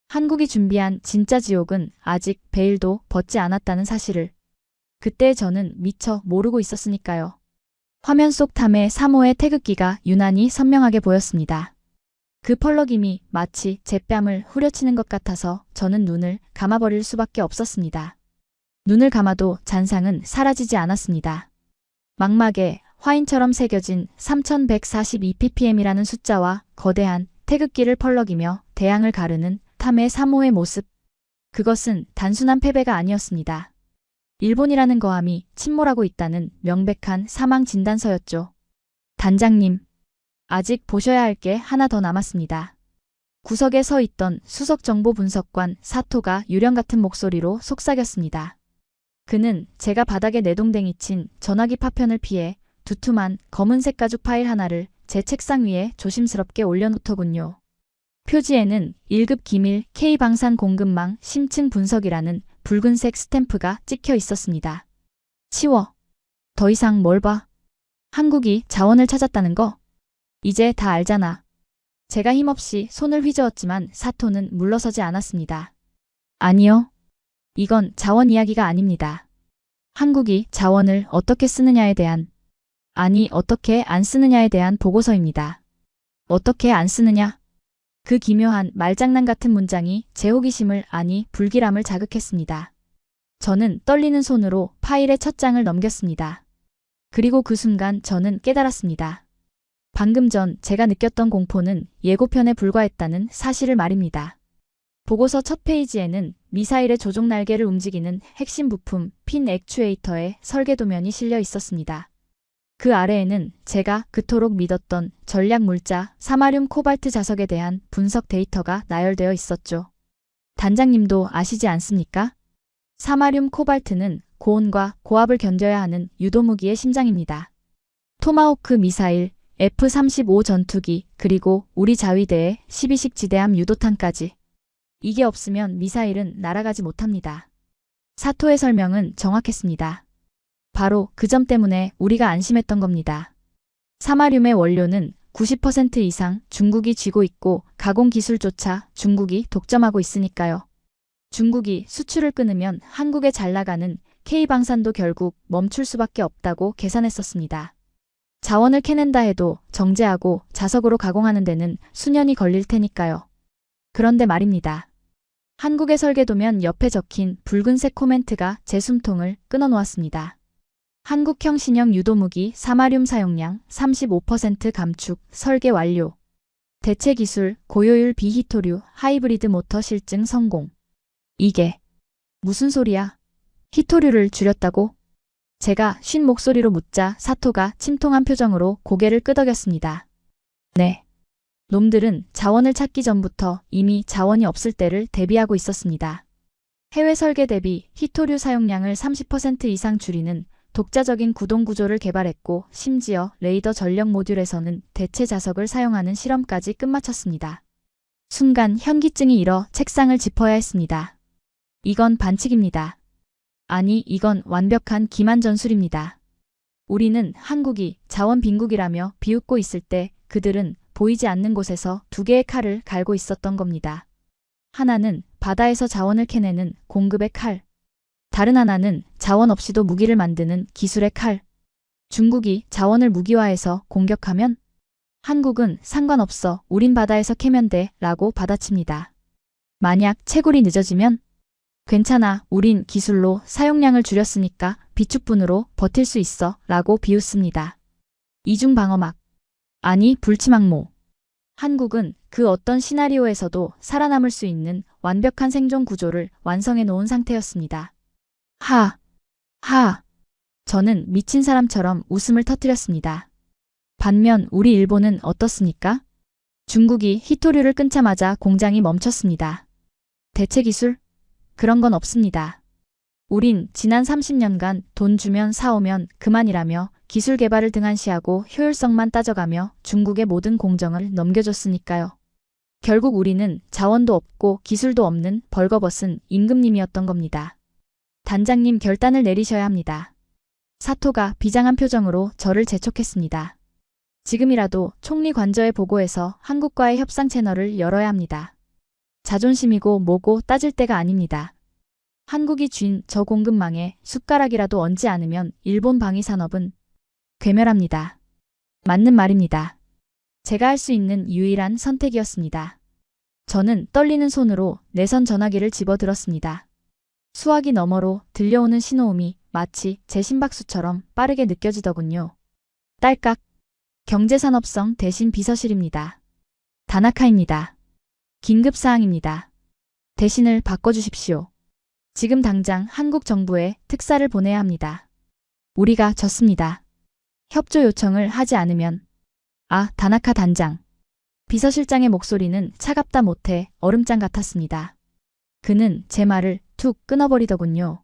한국이 준비한 진짜 지옥은 아직 베일도 벗지 않았다는 사실을 그때 저는 미처 모르고 있었으니까요. 화면 속 탐의 3호의 태극기가 유난히 선명하게 보였습니다. 그 펄럭임이 마치 제 뺨을 후려치는 것 같아서 저는 눈을 감아버릴 수밖에 없었습니다. 눈을 감아도 잔상은 사라지지 않았습니다. 망막에 화인처럼 새겨진 3142ppm이라는 숫자와 거대한 태극기를 펄럭이며 대양을 가르는 탐의 3호의 모습. 그것은 단순한 패배가 아니었습니다. 일본이라는 거함이 침몰하고 있다는 명백한 사망 진단서였죠. 단장님, 아직 보셔야 할 게 하나 더 남았습니다. 구석에 서 있던 수석정보분석관 사토가 유령 같은 목소리로 속삭였습니다. 그는 제가 바닥에 내동댕이 친 전화기 파편을 피해 두툼한 검은색 가죽 파일 하나를 제 책상 위에 조심스럽게 올려놓더군요. 표지에는 1급 기밀 K방산 공급망 심층 분석이라는 붉은색 스탬프가 찍혀 있었습니다. 치워. 더 이상 뭘 봐. 한국이 자원을 찾았다는 거? 이제 다 알잖아. 제가 힘없이 손을 휘저었지만 사토는 물러서지 않았습니다. 아니요. 이건 자원 이야기가 아닙니다. 한국이 자원을 어떻게 쓰느냐에 대한, 아니 어떻게 안 쓰느냐에 대한 보고서입니다. 어떻게 안 쓰느냐? 그 기묘한 말장난 같은 문장이 제 호기심을 아니 불길함을 자극했습니다. 저는 떨리는 손으로 파일의 첫 장을 넘겼습니다. 그리고 그 순간 저는 깨달았습니다. 방금 전 제가 느꼈던 공포는 예고편에 불과했다는 사실을 말입니다. 보고서 첫 페이지에는 미사일의 조종 날개를 움직이는 핵심 부품 핀 액추에이터의 설계도면이 실려 있었습니다. 그 아래에는 제가 그토록 믿었던 전략 물자 사마륨 코발트 자석에 대한 분석 데이터가 나열되어 있었죠. 단장님도 아시지 않습니까? 사마륨 코발트는 고온과 고압을 견뎌야 하는 유도무기의 심장입니다. 토마호크 미사일, F-35 전투기, 그리고 우리 자위대의 12식 지대함 유도탄까지. 이게 없으면 미사일은 날아가지 못합니다. 사토의 설명은 정확했습니다. 바로 그 점 때문에 우리가 안심했던 겁니다. 사마륨의 원료는 90% 이상 중국이 쥐고 있고 가공 기술조차 중국이 독점하고 있으니까요. 중국이 수출을 끊으면 한국에 잘 나가는 K방산도 결국 멈출 수밖에 없다고 계산했었습니다. 자원을 캐낸다 해도 정제하고 자석으로 가공하는 데는 수년이 걸릴 테니까요. 그런데 말입니다. 한국의 설계도면 옆에 적힌 붉은색 코멘트가 제 숨통을 끊어놓았습니다. 한국형 신형 유도무기 사마륨 사용량 35% 감축, 설계 완료. 대체 기술, 고효율 비히토류, 하이브리드 모터 실증 성공. 이게 무슨 소리야? 히토류를 줄였다고? 제가 쉰 목소리로 묻자 사토가 침통한 표정으로 고개를 끄덕였습니다. 네. 놈들은 자원을 찾기 전부터 이미 자원이 없을 때를 대비하고 있었습니다. 해외 설계 대비 히토류 사용량을 30% 이상 줄이는 독자적인 구동 구조를 개발했고 심지어 레이더 전력 모듈에서는 대체 자석을 사용하는 실험까지 끝마쳤습니다. 순간 현기증이 일어 책상을 짚어야 했습니다. 이건 반칙입니다. 아니, 이건 완벽한 기만 전술입니다. 우리는 한국이 자원 빈국이라며 비웃고 있을 때 그들은 보이지 않는 곳에서 두 개의 칼을 갈고 있었던 겁니다. 하나는 바다에서 자원을 캐내는 공급의 칼. 다른 하나는 자원 없이도 무기를 만드는 기술의 칼. 중국이 자원을 무기화해서 공격하면 한국은 상관없어, 우린 바다에서 캐면 돼 라고 받아칩니다. 만약 채굴이 늦어지면 괜찮아, 우린 기술로 사용량을 줄였으니까 비축분으로 버틸 수 있어 라고 비웃습니다. 이중방어막. 아니, 불치망모. 한국은 그 어떤 시나리오에서도 살아남을 수 있는 완벽한 생존 구조를 완성해 놓은 상태였습니다. 하. 저는 미친 사람처럼 웃음을 터뜨렸습니다. 반면 우리 일본은 어떻습니까? 중국이 히토류를 끊자마자 공장이 멈췄습니다. 대체 기술? 그런 건 없습니다. 우린 지난 30년간 돈 주면 사오면 그만이라며 기술 개발을 등한시하고 효율성만 따져가며 중국의 모든 공정을 넘겨줬으니까요. 결국 우리는 자원도 없고 기술도 없는 벌거벗은 임금님이었던 겁니다. 단장님, 결단을 내리셔야 합니다. 사토가 비장한 표정으로 저를 재촉했습니다. 지금이라도 총리 관저에 보고해서 한국과의 협상 채널을 열어야 합니다. 자존심이고 뭐고 따질 때가 아닙니다. 한국이 쥔 저 공급망에 숟가락이라도 얹지 않으면 일본 방위산업은 괴멸합니다. 맞는 말입니다. 제가 할 수 있는 유일한 선택이었습니다. 저는 떨리는 손으로 내선 전화기를 집어들었습니다. 수화기 너머로 들려오는 신호음이 마치 제 심박수처럼 빠르게 느껴지더군요. 딸깍. 경제산업성 대신 비서실입니다. 다나카입니다. 긴급사항입니다. 대신을 바꿔주십시오. 지금 당장 한국 정부에 특사를 보내야 합니다. 우리가 졌습니다. 협조 요청을 하지 않으면. 다나카 단장. 비서실장의 목소리는 차갑다 못해 얼음장 같았습니다. 그는 제 말을 툭 끊어버리더군요.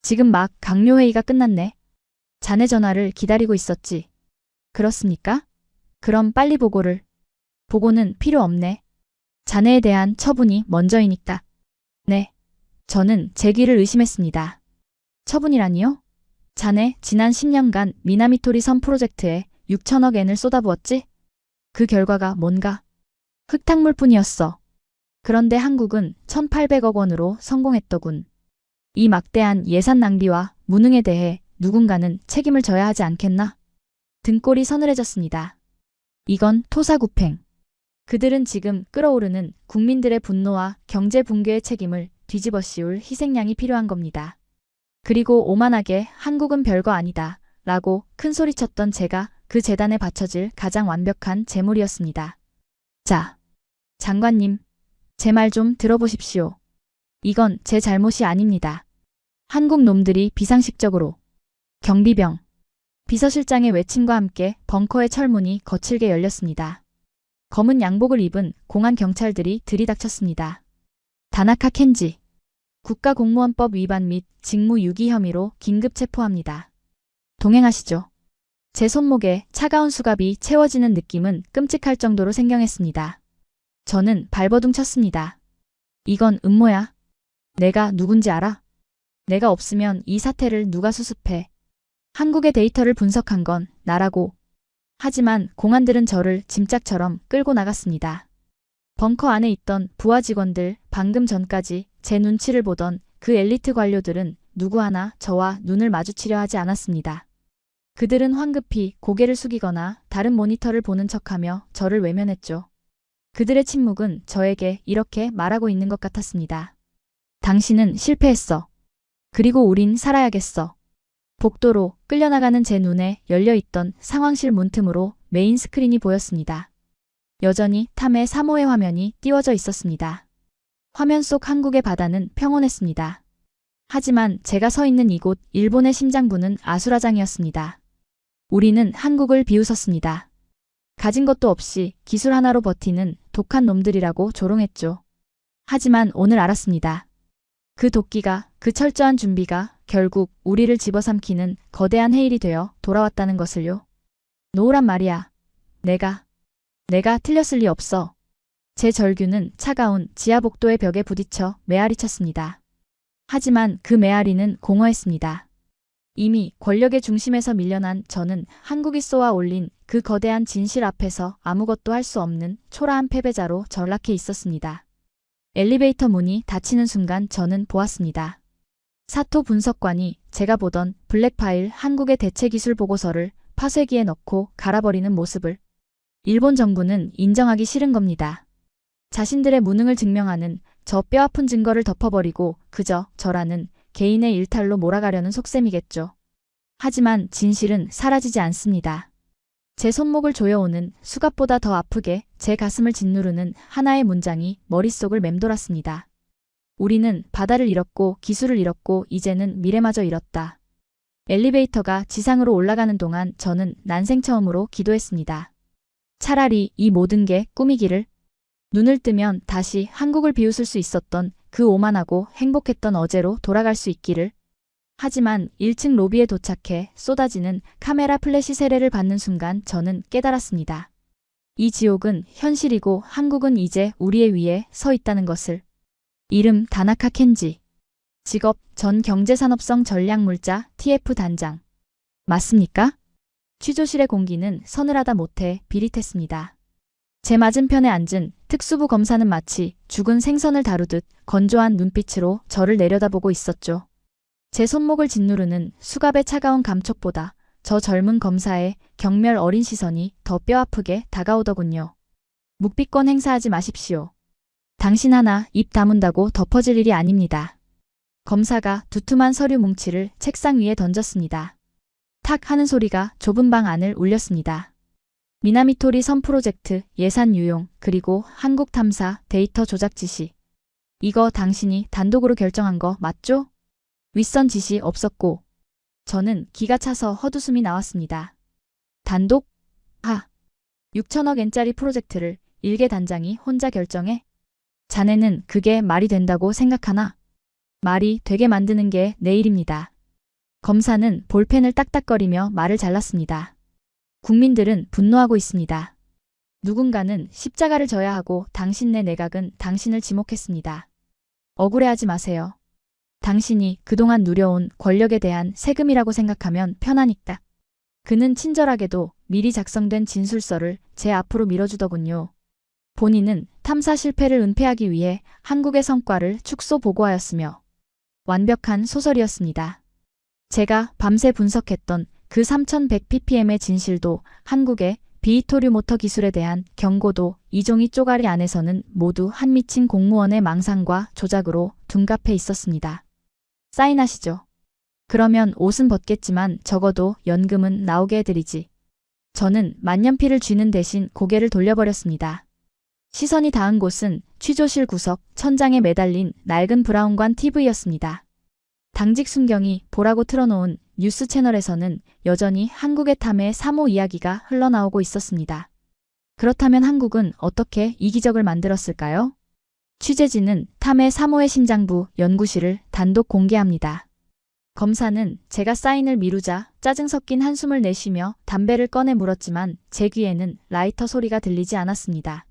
지금 막 강요회의가 끝났네. 자네 전화를 기다리고 있었지. 그렇습니까? 그럼 빨리 보고를. 보고는 필요 없네. 자네에 대한 처분이 먼저이니까. 네. 저는 제 귀를 의심했습니다. 처분이라니요? 자네 지난 10년간 미나미토리 섬 프로젝트에 6천억 엔을 쏟아부었지? 그 결과가 뭔가? 흙탕물뿐이었어. 그런데 한국은 1,800억 원으로 성공했더군. 이 막대한 예산 낭비와 무능에 대해 누군가는 책임을 져야 하지 않겠나? 등골이 서늘해졌습니다. 이건 토사구팽. 그들은 지금 끓어오르는 국민들의 분노와 경제 붕괴의 책임을 뒤집어 씌울 희생양이 필요한 겁니다. 그리고 오만하게 한국은 별거 아니다 라고 큰 소리쳤던 제가 그 재단에 바쳐질 가장 완벽한 재물이었습니다. 자, 장관님, 제 말 좀 들어보십시오. 이건 제 잘못이 아닙니다. 한국 놈들이 비상식적으로 경비병, 비서실장의 외침과 함께 벙커의 철문이 거칠게 열렸습니다. 검은 양복을 입은 공안 경찰들이 들이닥쳤습니다. 다나카 켄지, 국가공무원법 위반 및 직무유기 혐의로 긴급 체포합니다. 동행하시죠. 제 손목에 차가운 수갑이 채워지는 느낌은 끔찍할 정도로 생경했습니다. 저는 발버둥 쳤습니다. 이건 음모야. 내가 누군지 알아? 내가 없으면 이 사태를 누가 수습해? 한국의 데이터를 분석한 건 나라고. 하지만 공안들은 저를 짐짝처럼 끌고 나갔습니다. 벙커 안에 있던 부하 직원들, 방금 전까지 제 눈치를 보던 그 엘리트 관료들은 누구 하나 저와 눈을 마주치려 하지 않았습니다. 그들은 황급히 고개를 숙이거나 다른 모니터를 보는 척하며 저를 외면했죠. 그들의 침묵은 저에게 이렇게 말하고 있는 것 같았습니다. 당신은 실패했어. 그리고 우린 살아야겠어. 복도로 끌려나가는 제 눈에 열려있던 상황실 문틈으로 메인 스크린이 보였습니다. 여전히 탐의 3호의 화면이 띄워져 있었습니다. 화면 속 한국의 바다는 평온했습니다. 하지만 제가 서 있는 이곳 일본의 심장부는 아수라장이었습니다. 우리는 한국을 비웃었습니다. 가진 것도 없이 기술 하나로 버티는 독한 놈들이라고 조롱했죠. 하지만 오늘 알았습니다. 그 도끼가, 그 철저한 준비가 결국 우리를 집어삼키는 거대한 해일이 되어 돌아왔다는 것을요. 노우란 말이야. 내가 틀렸을 리 없어. 제 절규는 차가운 지하복도의 벽에 부딪혀 메아리 쳤습니다. 하지만 그 메아리는 공허했습니다. 이미 권력의 중심에서 밀려난 저는 한국이 쏘아 올린 그 거대한 진실 앞에서 아무것도 할 수 없는 초라한 패배자로 전락해 있었습니다. 엘리베이터 문이 닫히는 순간 저는 보았습니다. 사토 분석관이 제가 보던 블랙파일 한국의 대체기술 보고서를 파쇄기에 넣고 갈아버리는 모습을. 일본 정부는 인정하기 싫은 겁니다. 자신들의 무능을 증명하는 저 뼈아픈 증거를 덮어버리고 그저 저라는 개인의 일탈로 몰아가려는 속셈이겠죠. 하지만 진실은 사라지지 않습니다. 제 손목을 조여오는 수갑보다 더 아프게 제 가슴을 짓누르는 하나의 문장이 머릿속을 맴돌았습니다. 우리는 바다를 잃었고 기술을 잃었고 이제는 미래마저 잃었다. 엘리베이터가 지상으로 올라가는 동안 저는 난생 처음으로 기도했습니다. 차라리 이 모든 게 꿈이기를. 눈을 뜨면 다시 한국을 비웃을 수 있었던 그 오만하고 행복했던 어제로 돌아갈 수 있기를. 하지만 1층 로비에 도착해 쏟아지는 카메라 플래시 세례를 받는 순간 저는 깨달았습니다. 이 지옥은 현실이고 한국은 이제 우리의 위에 서 있다는 것을. 이름 다나카 켄지. 직업 전 경제산업성 전략물자 TF 단장. 맞습니까? 취조실의 공기는 서늘하다 못해 비릿했습니다. 제 맞은편에 앉은 특수부 검사는 마치 죽은 생선을 다루듯 건조한 눈빛으로 저를 내려다보고 있었죠. 제 손목을 짓누르는 수갑의 차가운 감촉보다 저 젊은 검사의 경멸 어린 시선이 더 뼈아프게 다가오더군요. 묵비권 행사하지 마십시오. 당신 하나 입 다문다고 덮어질 일이 아닙니다. 검사가 두툼한 서류 뭉치를 책상 위에 던졌습니다. 탁 하는 소리가 좁은 방 안을 울렸습니다. 미나미토리 섬 프로젝트 예산 유용 그리고 한국 탐사 데이터 조작 지시. 이거 당신이 단독으로 결정한 거 맞죠? 윗선 지시 없었고. 저는 기가 차서 헛웃음이 나왔습니다. 단독? 6천억 엔짜리 프로젝트를 일개 단장이 혼자 결정해? 자네는 그게 말이 된다고 생각하나? 말이 되게 만드는 게 내 일입니다. 검사는 볼펜을 딱딱거리며 말을 잘랐습니다. 국민들은 분노하고 있습니다. 누군가는 십자가를 져야 하고 당신네 내각은 당신을 지목했습니다. 억울해하지 마세요. 당신이 그동안 누려온 권력에 대한 세금이라고 생각하면 편하니까. 그는 친절하게도 미리 작성된 진술서를 제 앞으로 밀어주더군요. 본인은 탐사 실패를 은폐하기 위해 한국의 성과를 축소 보고하였으며 완벽한 소설이었습니다. 제가 밤새 분석했던 그 3100ppm의 진실도 한국의 비이토류 모터 기술에 대한 경고도 이종이 쪼가리 안에서는 모두 한미친 공무원의 망상과 조작으로 둔갑해 있었습니다. 사인하시죠. 그러면 옷은 벗겠지만 적어도 연금은 나오게 해드리지. 저는 만년필을 쥐는 대신 고개를 돌려버렸습니다. 시선이 닿은 곳은 취조실 구석 천장에 매달린 낡은 브라운관 TV였습니다. 당직 순경이 보라고 틀어놓은 뉴스 채널에서는 여전히 한국의 탐의 3호 이야기가 흘러나오고 있었습니다. 그렇다면 한국은 어떻게 이 기적을 만들었을까요? 취재진은 탐의 3호의 심장부 연구실을 단독 공개합니다. 검사는 제가 사인을 미루자 짜증 섞인 한숨을 내쉬며 담배를 꺼내 물었지만 제 귀에는 라이터 소리가 들리지 않았습니다.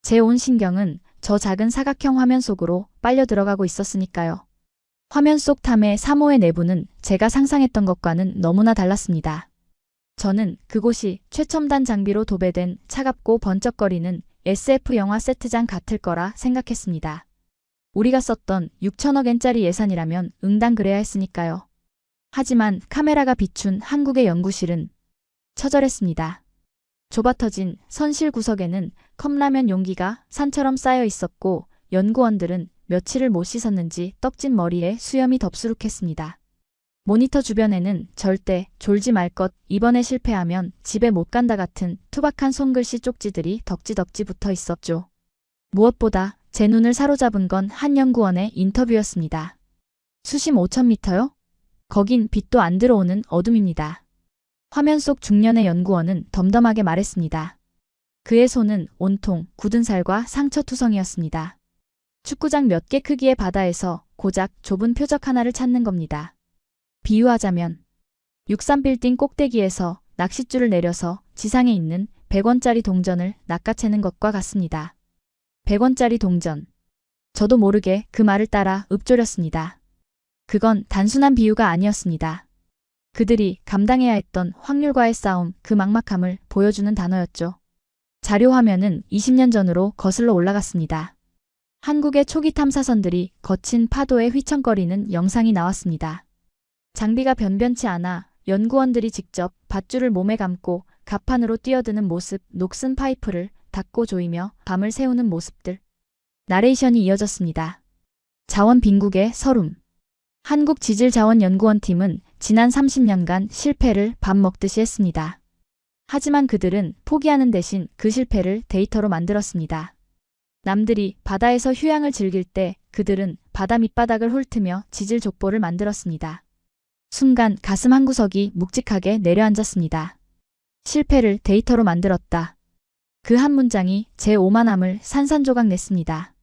제 온 신경은 저 작은 사각형 화면 속으로 빨려 들어가고 있었으니까요. 화면 속 탐의 3호의 내부는 제가 상상했던 것과는 너무나 달랐습니다. 저는 그곳이 최첨단 장비로 도배된 차갑고 번쩍거리는 SF 영화 세트장 같을 거라 생각했습니다. 우리가 썼던 6천억엔짜리 예산이라면 응당 그래야 했으니까요. 하지만 카메라가 비춘 한국의 연구실은 처절했습니다. 좁아터진 선실 구석에는 컵라면 용기가 산처럼 쌓여 있었고 연구원들은 며칠을 못 씻었는지 떡진 머리에 수염이 덥수룩했습니다. 모니터 주변에는 절대 졸지 말 것, 이번에 실패하면 집에 못 간다 같은 투박한 손글씨 쪽지들이 덕지덕지 붙어 있었죠. 무엇보다 제 눈을 사로잡은 건 한 연구원의 인터뷰였습니다. 수심 5,000m요? 거긴 빛도 안 들어오는 어둠입니다. 화면 속 중년의 연구원은 덤덤하게 말했습니다. 그의 손은 온통 굳은 살과 상처투성이었습니다. 축구장 몇 개 크기의 바다에서 고작 좁은 표적 하나를 찾는 겁니다. 비유하자면 63빌딩 꼭대기에서 낚싯줄을 내려서 지상에 있는 100원짜리 동전을 낚아채는 것과 같습니다. 100원짜리 동전. 저도 모르게 그 말을 따라 읊조렸습니다. 그건 단순한 비유가 아니었습니다. 그들이 감당해야 했던 확률과의 싸움, 그 막막함을 보여주는 단어였죠. 자료 화면은 20년 전으로 거슬러 올라갔습니다. 한국의 초기 탐사선들이 거친 파도에 휘청거리는 영상이 나왔습니다. 장비가 변변치 않아 연구원들이 직접 밧줄을 몸에 감고 갑판으로 뛰어드는 모습, 녹슨 파이프를 닫고 조이며 밤을 새우는 모습들. 나레이션이 이어졌습니다. 자원 빈국의 서름. 한국지질자원연구원팀은 지난 30년간 실패를 밥 먹듯이 했습니다. 하지만 그들은 포기하는 대신 그 실패를 데이터로 만들었습니다. 남들이 바다에서 휴양을 즐길 때 그들은 바다 밑바닥을 훑으며 지질 족보를 만들었습니다. 순간 가슴 한구석이 묵직하게 내려앉았습니다. 실패를 데이터로 만들었다. 그 한 문장이 제 오만함을 산산조각 냈습니다.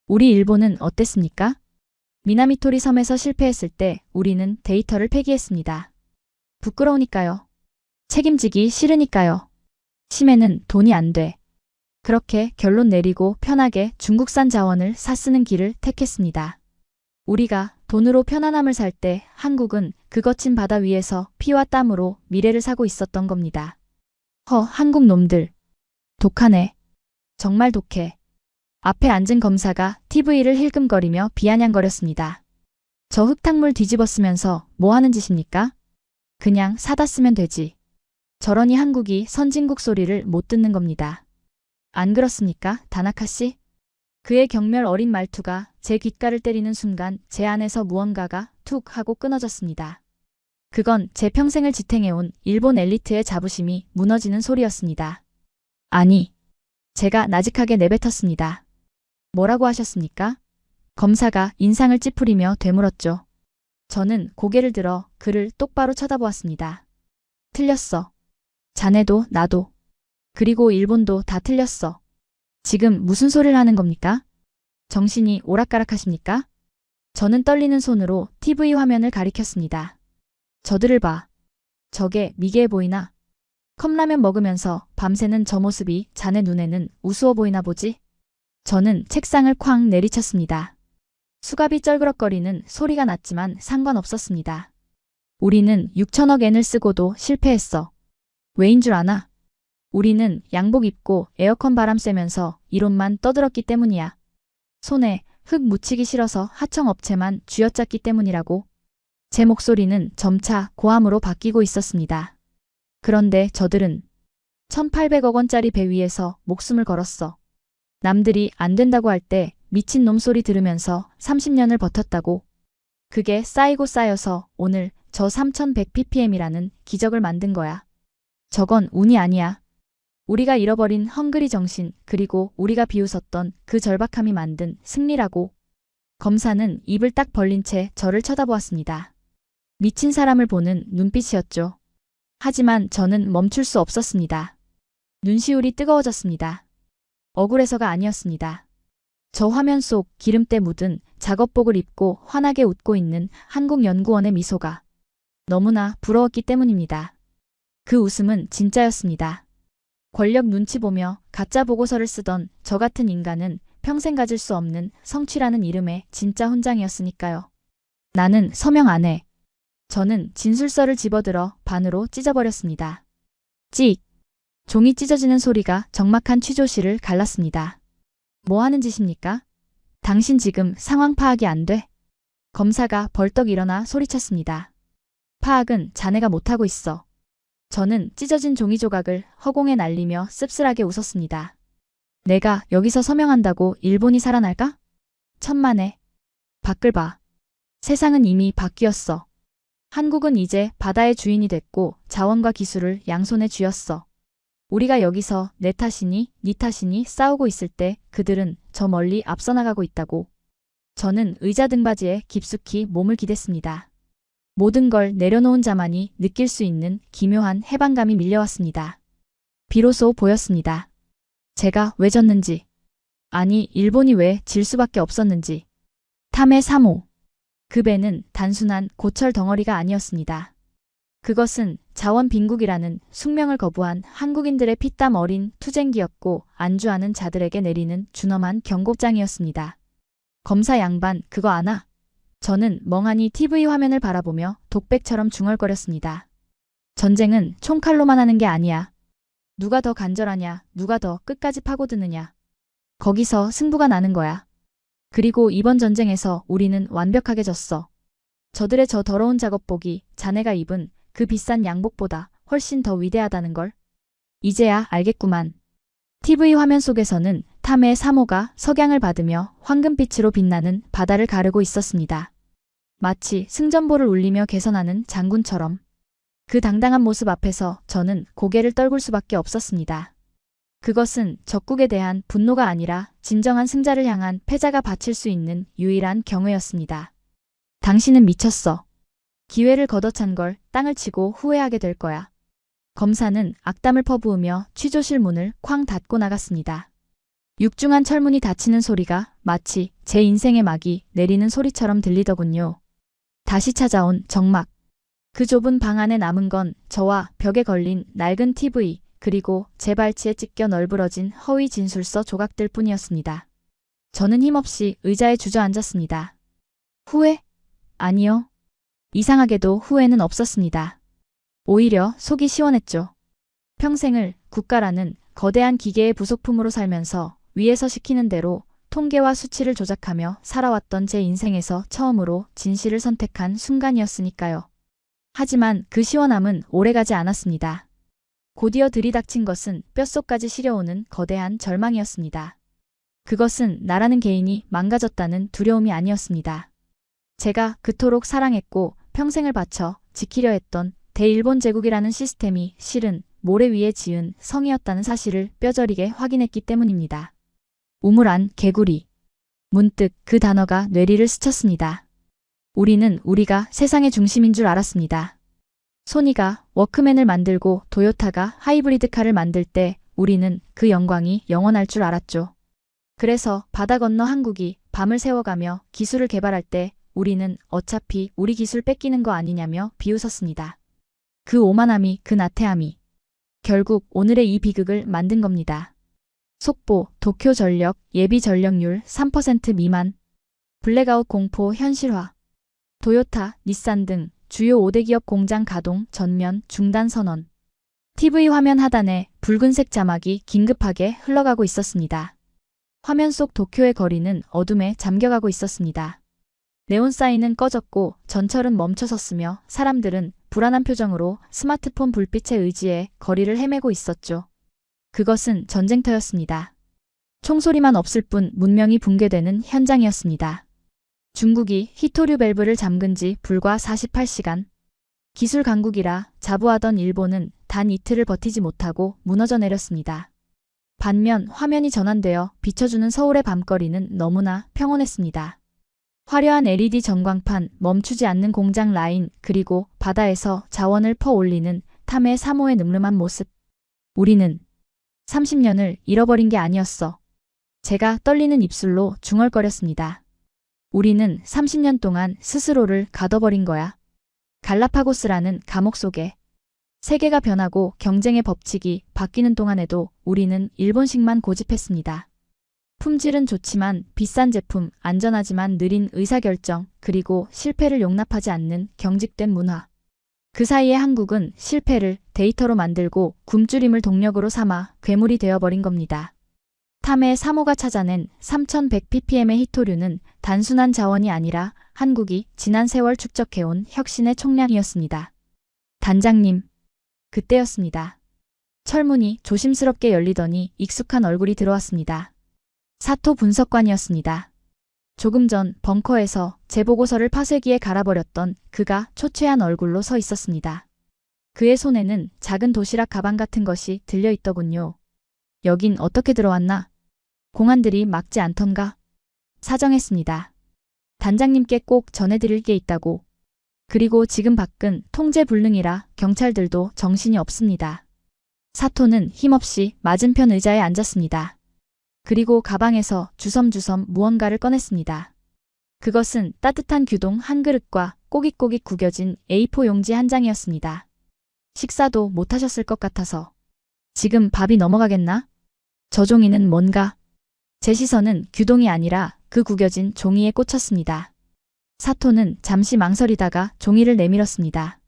우리 일본은 어땠습니까? 미나미토리 섬에서 실패했을 때 우리는 데이터를 폐기했습니다. 부끄러우니까요. 책임지기 싫으니까요. 심해는 돈이 안 돼. 그렇게 결론 내리고 편하게 중국산 자원을 사쓰는 길을 택했습니다. 우리가 돈으로 편안함을 살 때 한국은 그 거친 바다 위에서 피와 땀으로 미래를 사고 있었던 겁니다. 한국 놈들. 독하네. 정말 독해. 앞에 앉은 검사가 TV를 힐끔거리며 비아냥거렸습니다. 저 흙탕물 뒤집어 쓰면서 뭐 하는 짓입니까? 그냥 사다 쓰면 되지. 저러니 한국이 선진국 소리를 못 듣는 겁니다. 안 그렇습니까, 다나카 씨? 그의 경멸 어린 말투가 제 귓가를 때리는 순간 제 안에서 무언가가 툭 하고 끊어졌습니다. 그건 제 평생을 지탱해온 일본 엘리트의 자부심이 무너지는 소리였습니다. 아니, 제가 나직하게 내뱉었습니다. 뭐라고 하셨습니까? 검사가 인상을 찌푸리며 되물었죠. 저는 고개를 들어 그를 똑바로 쳐다보았습니다. 틀렸어. 자네도 나도. 그리고 일본도 다 틀렸어. 지금 무슨 소리를 하는 겁니까? 정신이 오락가락하십니까? 저는 떨리는 손으로 TV 화면을 가리켰습니다. 저들을 봐. 저게 미개해 보이나? 컵라면 먹으면서 밤새는 저 모습이 자네 눈에는 우스워 보이나 보지? 저는 책상을 쾅 내리쳤습니다. 수갑이 쩔그럭거리는 소리가 났지만 상관없었습니다. 우리는 6천억 엔을 쓰고도 실패했어. 왜인 줄 아나? 우리는 양복 입고 에어컨 바람 쐬면서 이론만 떠들었기 때문이야. 손에 흙 묻히기 싫어서 하청업체만 쥐어짰기 때문이라고. 제 목소리는 점차 고함으로 바뀌고 있었습니다. 그런데 저들은 1,800억 원짜리 배 위에서 목숨을 걸었어. 남들이 안 된다고 할 때 미친 놈 소리 들으면서 30년을 버텼다고. 그게 쌓이고 쌓여서 오늘 저 3100ppm이라는 기적을 만든 거야. 저건 운이 아니야. 우리가 잃어버린 헝그리 정신 그리고 우리가 비웃었던 그 절박함이 만든 승리라고. 검사는 입을 딱 벌린 채 저를 쳐다보았습니다. 미친 사람을 보는 눈빛이었죠. 하지만 저는 멈출 수 없었습니다. 눈시울이 뜨거워졌습니다. 억울해서가 아니었습니다. 저 화면 속 기름때 묻은 작업복을 입고 환하게 웃고 있는 한국연구원의 미소가 너무나 부러웠기 때문입니다. 그 웃음은 진짜였습니다. 권력 눈치 보며 가짜 보고서를 쓰던 저 같은 인간은 평생 가질 수 없는 성취라는 이름의 진짜 훈장이었으니까요. 나는 서명 안 해. 저는 진술서를 집어들어 반으로 찢어버렸습니다. 찍! 종이 찢어지는 소리가 적막한 취조실을 갈랐습니다. 뭐 하는 짓입니까? 당신 지금 상황 파악이 안 돼? 검사가 벌떡 일어나 소리쳤습니다. 파악은 자네가 못하고 있어. 저는 찢어진 종이 조각을 허공에 날리며 씁쓸하게 웃었습니다. 내가 여기서 서명한다고 일본이 살아날까? 천만에. 밖을 봐. 세상은 이미 바뀌었어. 한국은 이제 바다의 주인이 됐고 자원과 기술을 양손에 쥐었어. 우리가 여기서 내 탓이니 네 탓이니 싸우고 있을 때 그들은 저 멀리 앞서 나가고 있다고. 저는 의자 등받이에 깊숙이 몸을 기댔습니다. 모든 걸 내려놓은 자만이 느낄 수 있는 기묘한 해방감이 밀려왔습니다. 비로소 보였습니다. 제가 왜 졌는지. 아니, 일본이 왜 질 수밖에 없었는지. 탐해 3호. 그 배는 단순한 고철 덩어리가 아니었습니다. 그것은 자원 빈국이라는 숙명을 거부한 한국인들의 피땀 어린 투쟁기였고 안주하는 자들에게 내리는 준엄한 경고장이었습니다. 검사 양반, 그거 아나? 저는 멍하니 TV 화면을 바라보며 독백처럼 중얼거렸습니다. 전쟁은 총칼로만 하는 게 아니야. 누가 더 간절하냐, 누가 더 끝까지 파고드느냐. 거기서 승부가 나는 거야. 그리고 이번 전쟁에서 우리는 완벽하게 졌어. 저들의 저 더러운 작업복이 자네가 입은 그 비싼 양복보다 훨씬 더 위대하다는 걸. 이제야 알겠구만. TV 화면 속에서는 탐의 3호가 석양을 받으며 황금빛으로 빛나는 바다를 가르고 있었습니다. 마치 승전보를 울리며 개선하는 장군처럼. 그 당당한 모습 앞에서 저는 고개를 떨굴 수밖에 없었습니다. 그것은 적국에 대한 분노가 아니라 진정한 승자를 향한 패자가 바칠 수 있는 유일한 경외였습니다. 당신은 미쳤어. 기회를 걷어찬 걸 땅을 치고 후회하게 될 거야. 검사는 악담을 퍼부으며 취조실 문을 쾅 닫고 나갔습니다. 육중한 철문이 닫히는 소리가 마치 제 인생의 막이 내리는 소리처럼 들리더군요. 다시 찾아온 정막. 그 좁은 방 안에 남은 건 저와 벽에 걸린 낡은 TV 그리고 제 발치에 찢겨 널브러진 허위 진술서 조각들 뿐이었습니다. 저는 힘없이 의자에 주저앉았습니다. 후회? 아니요. 이상하게도 후회는 없었습니다. 오히려 속이 시원했죠. 평생을 국가라는 거대한 기계의 부속품으로 살면서 위에서 시키는 대로 통계와 수치를 조작하며 살아왔던 제 인생에서 처음으로 진실을 선택한 순간이었으니까요. 하지만 그 시원함은 오래가지 않았습니다. 곧이어 들이닥친 것은 뼛속까지 시려오는 거대한 절망이었습니다. 그것은 나라는 개인이 망가졌다는 두려움이 아니었습니다. 제가 그토록 사랑했고 평생을 바쳐 지키려 했던 대일본 제국이라는 시스템이 실은 모래 위에 지은 성이었다는 사실을 뼈저리게 확인했기 때문입니다. 우물안 개구리. 문득 그 단어가 뇌리를 스쳤습니다. 우리는 우리가 세상의 중심인 줄 알았습니다. 소니가 워크맨을 만들고 도요타가 하이브리드카를 만들 때 우리는 그 영광이 영원할 줄 알았죠. 그래서 바다 건너 한국이 밤을 새워가며 기술을 개발할 때 우리는 어차피 우리 기술 뺏기는 거 아니냐며 비웃었습니다. 그 오만함이, 그 나태함이 결국 오늘의 이 비극을 만든 겁니다. 속보, 도쿄 전력, 예비 전력률 3% 미만, 블랙아웃 공포 현실화, 도요타, 닛산 등 주요 5대 기업 공장 가동 전면 중단 선언. TV 화면 하단에 붉은색 자막이 긴급하게 흘러가고 있었습니다. 화면 속 도쿄의 거리는 어둠에 잠겨가고 있었습니다. 네온 사인은 꺼졌고 전철은 멈춰섰으며 사람들은 불안한 표정으로 스마트폰 불빛에 의지해 거리를 헤매고 있었죠. 그것은 전쟁터였습니다. 총소리만 없을 뿐 문명이 붕괴되는 현장이었습니다. 중국이 히토류 밸브를 잠근 지 불과 48시간. 기술 강국이라 자부하던 일본은 단 이틀을 버티지 못하고 무너져 내렸습니다. 반면 화면이 전환되어 비춰주는 서울의 밤거리는 너무나 평온했습니다. 화려한 LED 전광판, 멈추지 않는 공장 라인, 그리고 바다에서 자원을 퍼올리는 탐의 사모의 늠름한 모습. 우리는 30년을 잃어버린 게 아니었어. 제가 떨리는 입술로 중얼거렸습니다. 우리는 30년 동안 스스로를 가둬버린 거야. 갈라파고스라는 감옥 속에. 세계가 변하고 경쟁의 법칙이 바뀌는 동안에도 우리는 일본식만 고집했습니다. 품질은 좋지만 비싼 제품, 안전하지만 느린 의사결정, 그리고 실패를 용납하지 않는 경직된 문화. 그 사이에 한국은 실패를 데이터로 만들고 굶주림을 동력으로 삼아 괴물이 되어버린 겁니다. 탐의 사모가 찾아낸 3100ppm의 히토류는 단순한 자원이 아니라 한국이 지난 세월 축적해온 혁신의 총량이었습니다. 단장님. 그때였습니다. 철문이 조심스럽게 열리더니 익숙한 얼굴이 들어왔습니다. 사토 분석관이었습니다. 조금 전 벙커에서 제 보고서를 파쇄기에 갈아버렸던 그가 초췌한 얼굴로 서 있었습니다. 그의 손에는 작은 도시락 가방 같은 것이 들려있더군요. 여긴 어떻게 들어왔나? 공안들이 막지 않던가? 사정했습니다. 단장님께 꼭 전해드릴 게 있다고. 그리고 지금 밖은 통제불능이라 경찰들도 정신이 없습니다. 사토는 힘없이 맞은편 의자에 앉았습니다. 그리고 가방에서 주섬주섬 무언가를 꺼냈습니다. 그것은 따뜻한 규동 한 그릇과 꼬깃꼬깃 구겨진 A4 용지 한 장이었습니다. 식사도 못하셨을 것 같아서. 지금 밥이 넘어가겠나? 저 종이는 뭔가? 제 시선은 규동이 아니라 그 구겨진 종이에 꽂혔습니다. 사토는 잠시 망설이다가 종이를 내밀었습니다.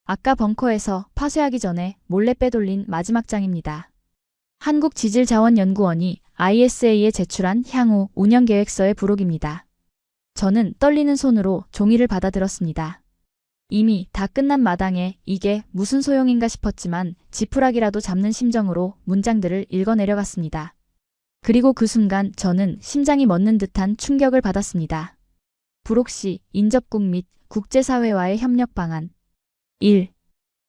아까 벙커에서 파쇄하기 전에 몰래 빼돌린 마지막 장입니다. 한국지질자원연구원이 ISA에 제출한 향후 운영계획서의 부록입니다. 저는 떨리는 손으로 종이를 받아들었습니다. 이미 다 끝난 마당에 이게 무슨 소용인가 싶었지만 지푸라기라도 잡는 심정으로 문장들을 읽어내려갔습니다. 그리고 그 순간 저는 심장이 멎는 듯한 충격을 받았습니다. 부록시 인접국 및 국제사회와의 협력 방안. 1.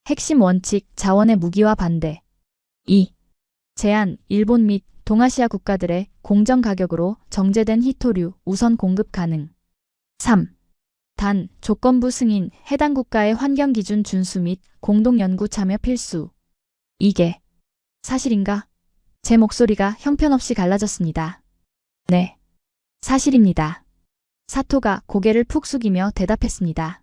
핵심 원칙 자원의 무기화 반대. 2. 제한 일본 및 동아시아 국가들의 공정 가격으로 정제된 히토류 우선 공급 가능. 3. 단 조건부 승인 해당 국가의 환경기준 준수 및 공동연구 참여 필수. 이게 사실인가? 제 목소리가 형편없이 갈라졌습니다. 네, 사실입니다. 사토가 고개를 푹 숙이며 대답했습니다.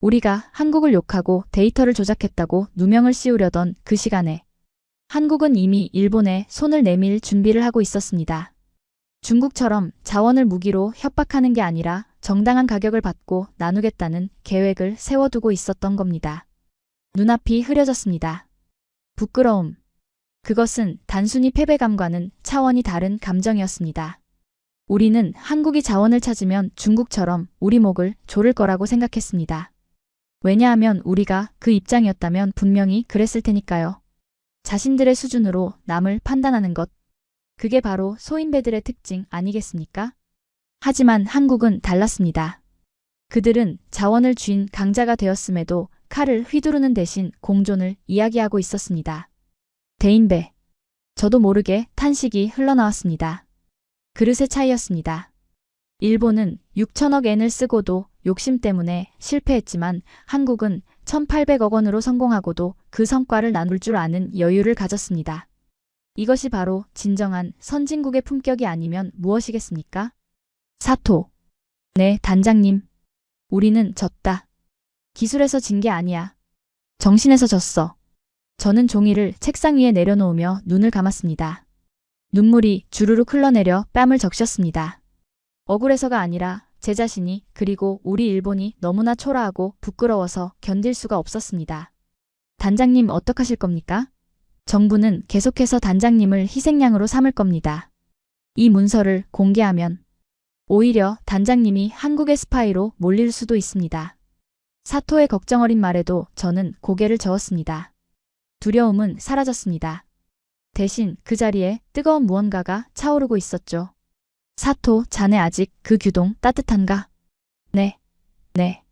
우리가 한국을 욕하고 데이터를 조작했다고 누명을 씌우려던 그 시간에 한국은 이미 일본에 손을 내밀 준비를 하고 있었습니다. 중국처럼 자원을 무기로 협박하는 게 아니라 정당한 가격을 받고 나누겠다는 계획을 세워두고 있었던 겁니다. 눈앞이 흐려졌습니다. 부끄러움. 그것은 단순히 패배감과는 차원이 다른 감정이었습니다. 우리는 한국이 자원을 찾으면 중국처럼 우리 목을 조를 거라고 생각했습니다. 왜냐하면 우리가 그 입장이었다면 분명히 그랬을 테니까요. 자신들의 수준으로 남을 판단하는 것. 그게 바로 소인배들의 특징 아니겠습니까? 하지만 한국은 달랐습니다. 그들은 자원을 쥔 강자가 되었음에도 칼을 휘두르는 대신 공존을 이야기하고 있었습니다. 대인배. 저도 모르게 탄식이 흘러나왔습니다. 그릇의 차이였습니다. 일본은 6천억 엔을 쓰고도 욕심 때문에 실패했지만 한국은 1,800억 원으로 성공하고도 그 성과를 나눌 줄 아는 여유를 가졌습니다. 이것이 바로 진정한 선진국의 품격이 아니면 무엇이겠습니까? 사토. 네, 단장님. 우리는 졌다. 기술에서 진 게 아니야. 정신에서 졌어. 저는 종이를 책상 위에 내려놓으며 눈을 감았습니다. 눈물이 주르륵 흘러내려 뺨을 적셨습니다. 억울해서가 아니라 제 자신이 그리고 우리 일본이 너무나 초라하고 부끄러워서 견딜 수가 없었습니다. 단장님 어떡하실 겁니까? 정부는 계속해서 단장님을 희생양으로 삼을 겁니다. 이 문서를 공개하면 오히려 단장님이 한국의 스파이로 몰릴 수도 있습니다. 사토의 걱정 어린 말에도 저는 고개를 저었습니다. 두려움은 사라졌습니다. 대신 그 자리에 뜨거운 무언가가 차오르고 있었죠. 사토, 자네 아직 그 규동 따뜻한가? 네.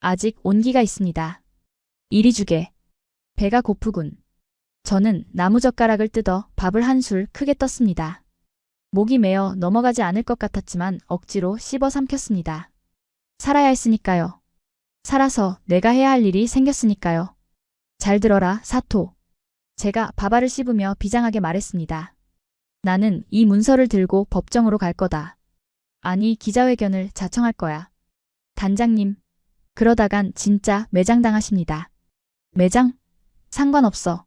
아직 온기가 있습니다. 이리 주게. 배가 고프군. 저는 나무젓가락을 뜯어 밥을 한 술 크게 떴습니다. 목이 메어 넘어가지 않을 것 같았지만 억지로 씹어 삼켰습니다. 살아야 했으니까요. 살아서 내가 해야 할 일이 생겼으니까요. 잘 들어라, 사토. 제가 밥알을 씹으며 비장하게 말했습니다. 나는 이 문서를 들고 법정으로 갈 거다. 아니, 기자회견을 자청할 거야. 단장님, 그러다간 진짜 매장당하십니다. 매장? 상관없어.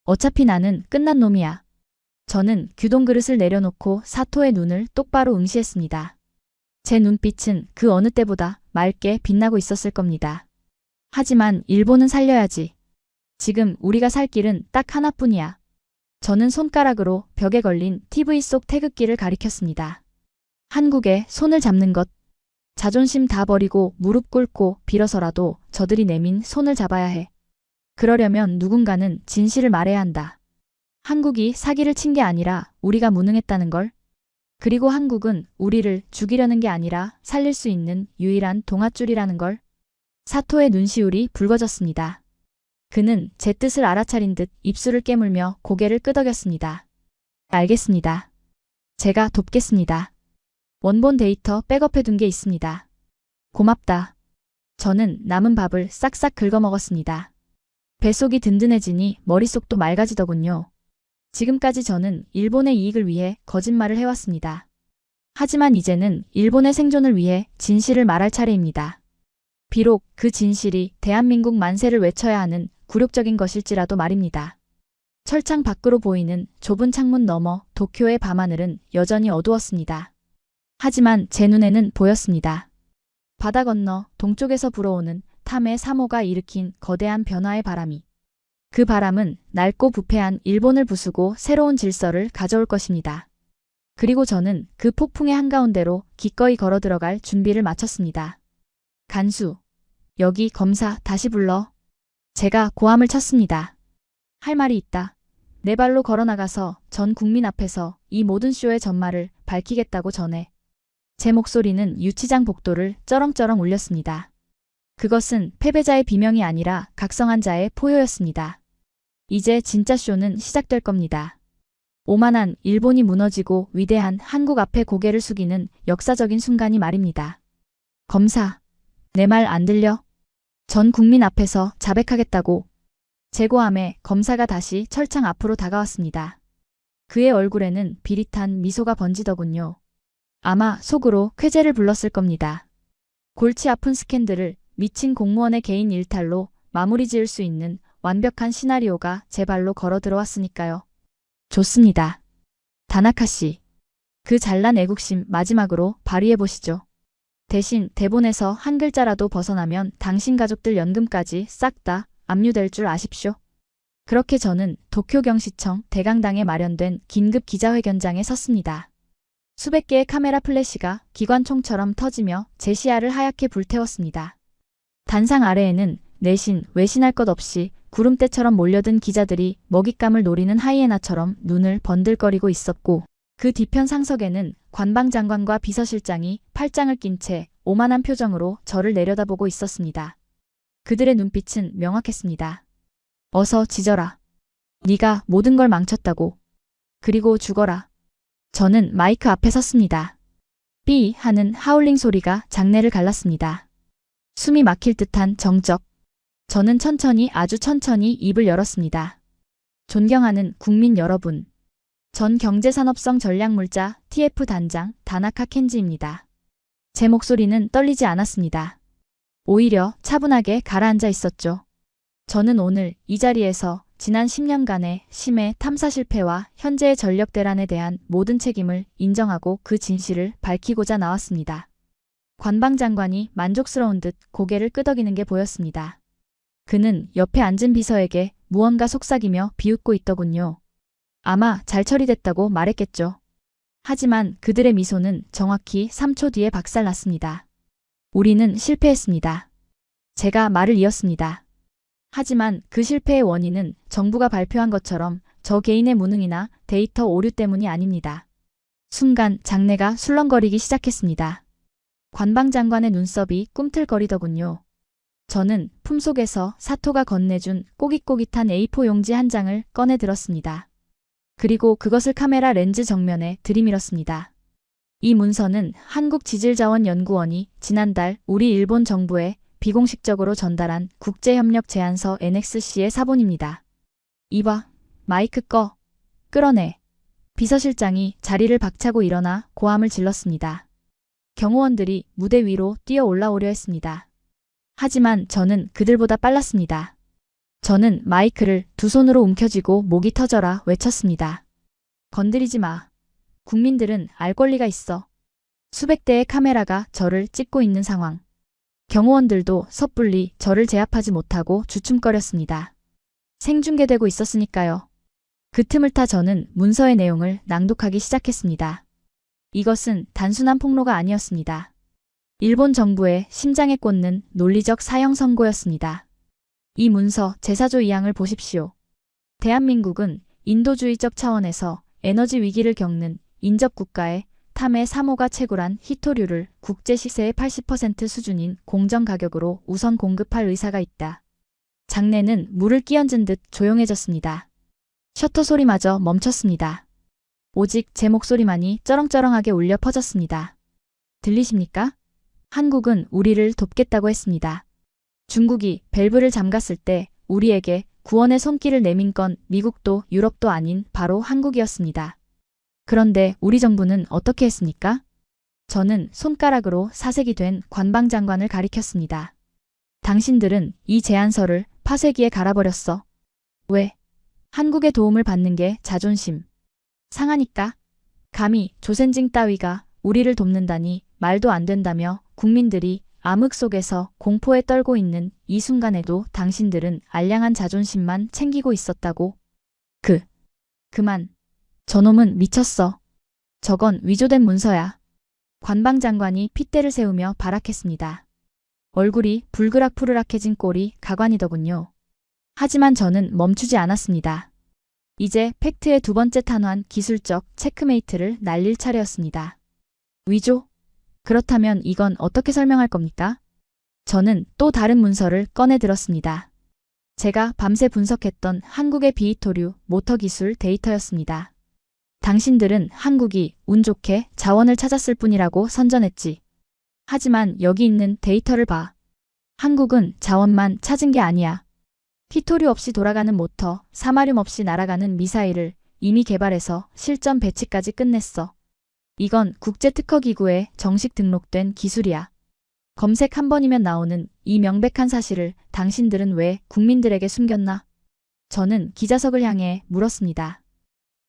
어차피 나는 끝난 놈이야. 저는 규동 그릇을 내려놓고 사토의 눈을 똑바로 응시했습니다. 제 눈빛은 그 어느 때보다 맑게 빛나고 있었을 겁니다. 하지만 일본은 살려야지. 지금 우리가 살 길은 딱 하나뿐이야. 저는 손가락으로 벽에 걸린 TV 속 태극기를 가리켰습니다. 한국에 손을 잡는 것. 자존심 다 버리고 무릎 꿇고 빌어서라도 저들이 내민 손을 잡아야 해. 그러려면 누군가는 진실을 말해야 한다. 한국이 사기를 친 게 아니라 우리가 무능했다는 걸. 그리고 한국은 우리를 죽이려는 게 아니라 살릴 수 있는 유일한 동아줄이라는 걸. 사토의 눈시울이 붉어졌습니다. 그는 제 뜻을 알아차린 듯 입술을 깨물며 고개를 끄덕였습니다. 알겠습니다. 제가 돕겠습니다. 원본 데이터 백업해둔 게 있습니다. 고맙다. 저는 남은 밥을 싹싹 긁어먹었습니다. 뱃속이 든든해지니 머릿속도 맑아지더군요. 지금까지 저는 일본의 이익을 위해 거짓말을 해왔습니다. 하지만 이제는 일본의 생존을 위해 진실을 말할 차례입니다. 비록 그 진실이 대한민국 만세를 외쳐야 하는 굴욕적인 것일지라도 말입니다. 철창 밖으로 보이는 좁은 창문 너머 도쿄의 밤하늘은 여전히 어두웠습니다. 하지만 제 눈에는 보였습니다. 바다 건너 동쪽에서 불어오는 탐의 3호가 일으킨 거대한 변화의 바람이. 그 바람은 낡고 부패한 일본을 부수고 새로운 질서를 가져올 것입니다. 그리고 저는 그 폭풍의 한가운데로 기꺼이 걸어 들어갈 준비를 마쳤습니다. 간수, 여기 검사 다시 불러. 제가 고함을 쳤습니다. 할 말이 있다. 네 발로 걸어나가서 전 국민 앞에서 이 모든 쇼의 전말을 밝히겠다고 전해. 제 목소리는 유치장 복도를 쩌렁쩌렁 울렸습니다. 그것은 패배자의 비명이 아니라 각성한 자의 포효였습니다. 이제 진짜 쇼는 시작될 겁니다. 오만한 일본이 무너지고 위대한 한국 앞에 고개를 숙이는 역사적인 순간이 말입니다. 검사, 내 말 안 들려? 전 국민 앞에서 자백하겠다고. 제고함에 검사가 다시 철창 앞으로 다가왔습니다. 그의 얼굴에는 비릿한 미소가 번지더군요. 아마 속으로 쾌재를 불렀을 겁니다. 골치 아픈 스캔들을 미친 공무원의 개인 일탈로 마무리 지을 수 있는 완벽한 시나리오가 제 발로 걸어 들어왔으니까요. 좋습니다. 다나카 씨. 그 잘난 애국심 마지막으로 발휘해 보시죠. 대신 대본에서 한 글자라도 벗어나면 당신 가족들 연금까지 싹 다 압류될 줄 아십시오. 그렇게 저는 도쿄경시청 대강당에 마련된 긴급 기자회견장에 섰습니다. 수백 개의 카메라 플래시가 기관총처럼 터지며 제 시야를 하얗게 불태웠습니다. 단상 아래에는 내신, 외신할 것 없이 구름대처럼 몰려든 기자들이 먹잇감을 노리는 하이에나처럼 눈을 번들거리고 있었고, 그 뒤편 상석에는 관방장관과 비서실장이 팔짱을 낀 채 오만한 표정으로 저를 내려다보고 있었습니다. 그들의 눈빛은 명확했습니다. 어서 지져라. 네가 모든 걸 망쳤다고. 그리고 죽어라. 저는 마이크 앞에 섰습니다. 삐 하는 하울링 소리가 장내를 갈랐습니다. 숨이 막힐 듯한 정적. 저는 천천히 아주 천천히 입을 열었습니다. 존경하는 국민 여러분. 전 경제산업성 전략물자 TF 단장 다나카 켄지입니다. 제 목소리는 떨리지 않았습니다. 오히려 차분하게 가라앉아 있었죠. 저는 오늘 이 자리에서 지난 10년간의 심해 탐사 실패와 현재의 전력 대란에 대한 모든 책임을 인정하고 그 진실을 밝히고자 나왔습니다. 관방장관이 만족스러운 듯 고개를 끄덕이는 게 보였습니다. 그는 옆에 앉은 비서에게 무언가 속삭이며 비웃고 있더군요. 아마 잘 처리됐다고 말했겠죠. 하지만 그들의 미소는 정확히 3초 뒤에 박살났습니다. 우리는 실패했습니다. 제가 말을 이었습니다. 하지만 그 실패의 원인은 정부가 발표한 것처럼 저 개인의 무능이나 데이터 오류 때문이 아닙니다. 순간 장내가 술렁거리기 시작했습니다. 관방장관의 눈썹이 꿈틀거리더군요. 저는 품속에서 사토가 건네준 꼬깃꼬깃한 A4 용지 한 장을 꺼내 들었습니다. 그리고 그것을 카메라 렌즈 정면에 들이밀었습니다. 이 문서는 한국지질자원연구원이 지난달 우리 일본 정부에 비공식적으로 전달한 국제협력 제안서 NXC의 사본입니다. 이봐, 마이크 꺼. 끌어내. 비서실장이 자리를 박차고 일어나 고함을 질렀습니다. 경호원들이 무대 위로 뛰어 올라오려 했습니다. 하지만 저는 그들보다 빨랐습니다. 저는 마이크를 두 손으로 움켜쥐고 목이 터져라 외쳤습니다. 건드리지 마. 국민들은 알 권리가 있어. 수백 대의 카메라가 저를 찍고 있는 상황. 경호원들도 섣불리 저를 제압하지 못하고 주춤거렸습니다. 생중계되고 있었으니까요. 그 틈을 타 저는 문서의 내용을 낭독하기 시작했습니다. 이것은 단순한 폭로가 아니었습니다. 일본 정부의 심장에 꽂는 논리적 사형 선고였습니다. 이 문서 제4조 2항을 보십시오. 대한민국은 인도주의적 차원에서 에너지 위기를 겪는 인접국가에 탐해 3호가 채굴한 히토류를 국제 시세의 80% 수준인 공정 가격으로 우선 공급할 의사가 있다. 장내는 물을 끼얹은 듯 조용해졌습니다. 셔터 소리마저 멈췄습니다. 오직 제 목소리만이 쩌렁쩌렁하게 울려 퍼졌습니다. 들리십니까? 한국은 우리를 돕겠다고 했습니다. 중국이 밸브를 잠갔을 때 우리에게 구원의 손길을 내민 건 미국도 유럽도 아닌 바로 한국이었습니다. 그런데 우리 정부는 어떻게 했습니까? 저는 손가락으로 사색이 된 관방장관을 가리켰습니다. 당신들은 이 제안서를 파쇄기에 갈아버렸어. 왜? 한국의 도움을 받는 게 자존심 상하니까? 감히 조센징 따위가 우리를 돕는다니 말도 안 된다며 국민들이 암흑 속에서 공포에 떨고 있는 이 순간에도 당신들은 알량한 자존심만 챙기고 있었다고. 그만. 저놈은 미쳤어. 저건 위조된 문서야. 관방장관이 핏대를 세우며 발악했습니다. 얼굴이 불그락푸르락해진 꼴이 가관이더군요. 하지만 저는 멈추지 않았습니다. 이제 팩트의 두 번째 탄환 기술적 체크메이트를 날릴 차례였습니다. 위조? 그렇다면 이건 어떻게 설명할 겁니까? 저는 또 다른 문서를 꺼내 들었습니다. 제가 밤새 분석했던 한국의 비히토류 모터 기술 데이터였습니다. 당신들은 한국이 운 좋게 자원을 찾았을 뿐이라고 선전했지. 하지만 여기 있는 데이터를 봐. 한국은 자원만 찾은 게 아니야. 히토류 없이 돌아가는 모터, 사마듐 없이 날아가는 미사일을 이미 개발해서 실전 배치까지 끝냈어. 이건 국제특허기구에 정식 등록된 기술이야. 검색 한 번이면 나오는 이 명백한 사실을 당신들은 왜 국민들에게 숨겼나? 저는 기자석을 향해 물었습니다.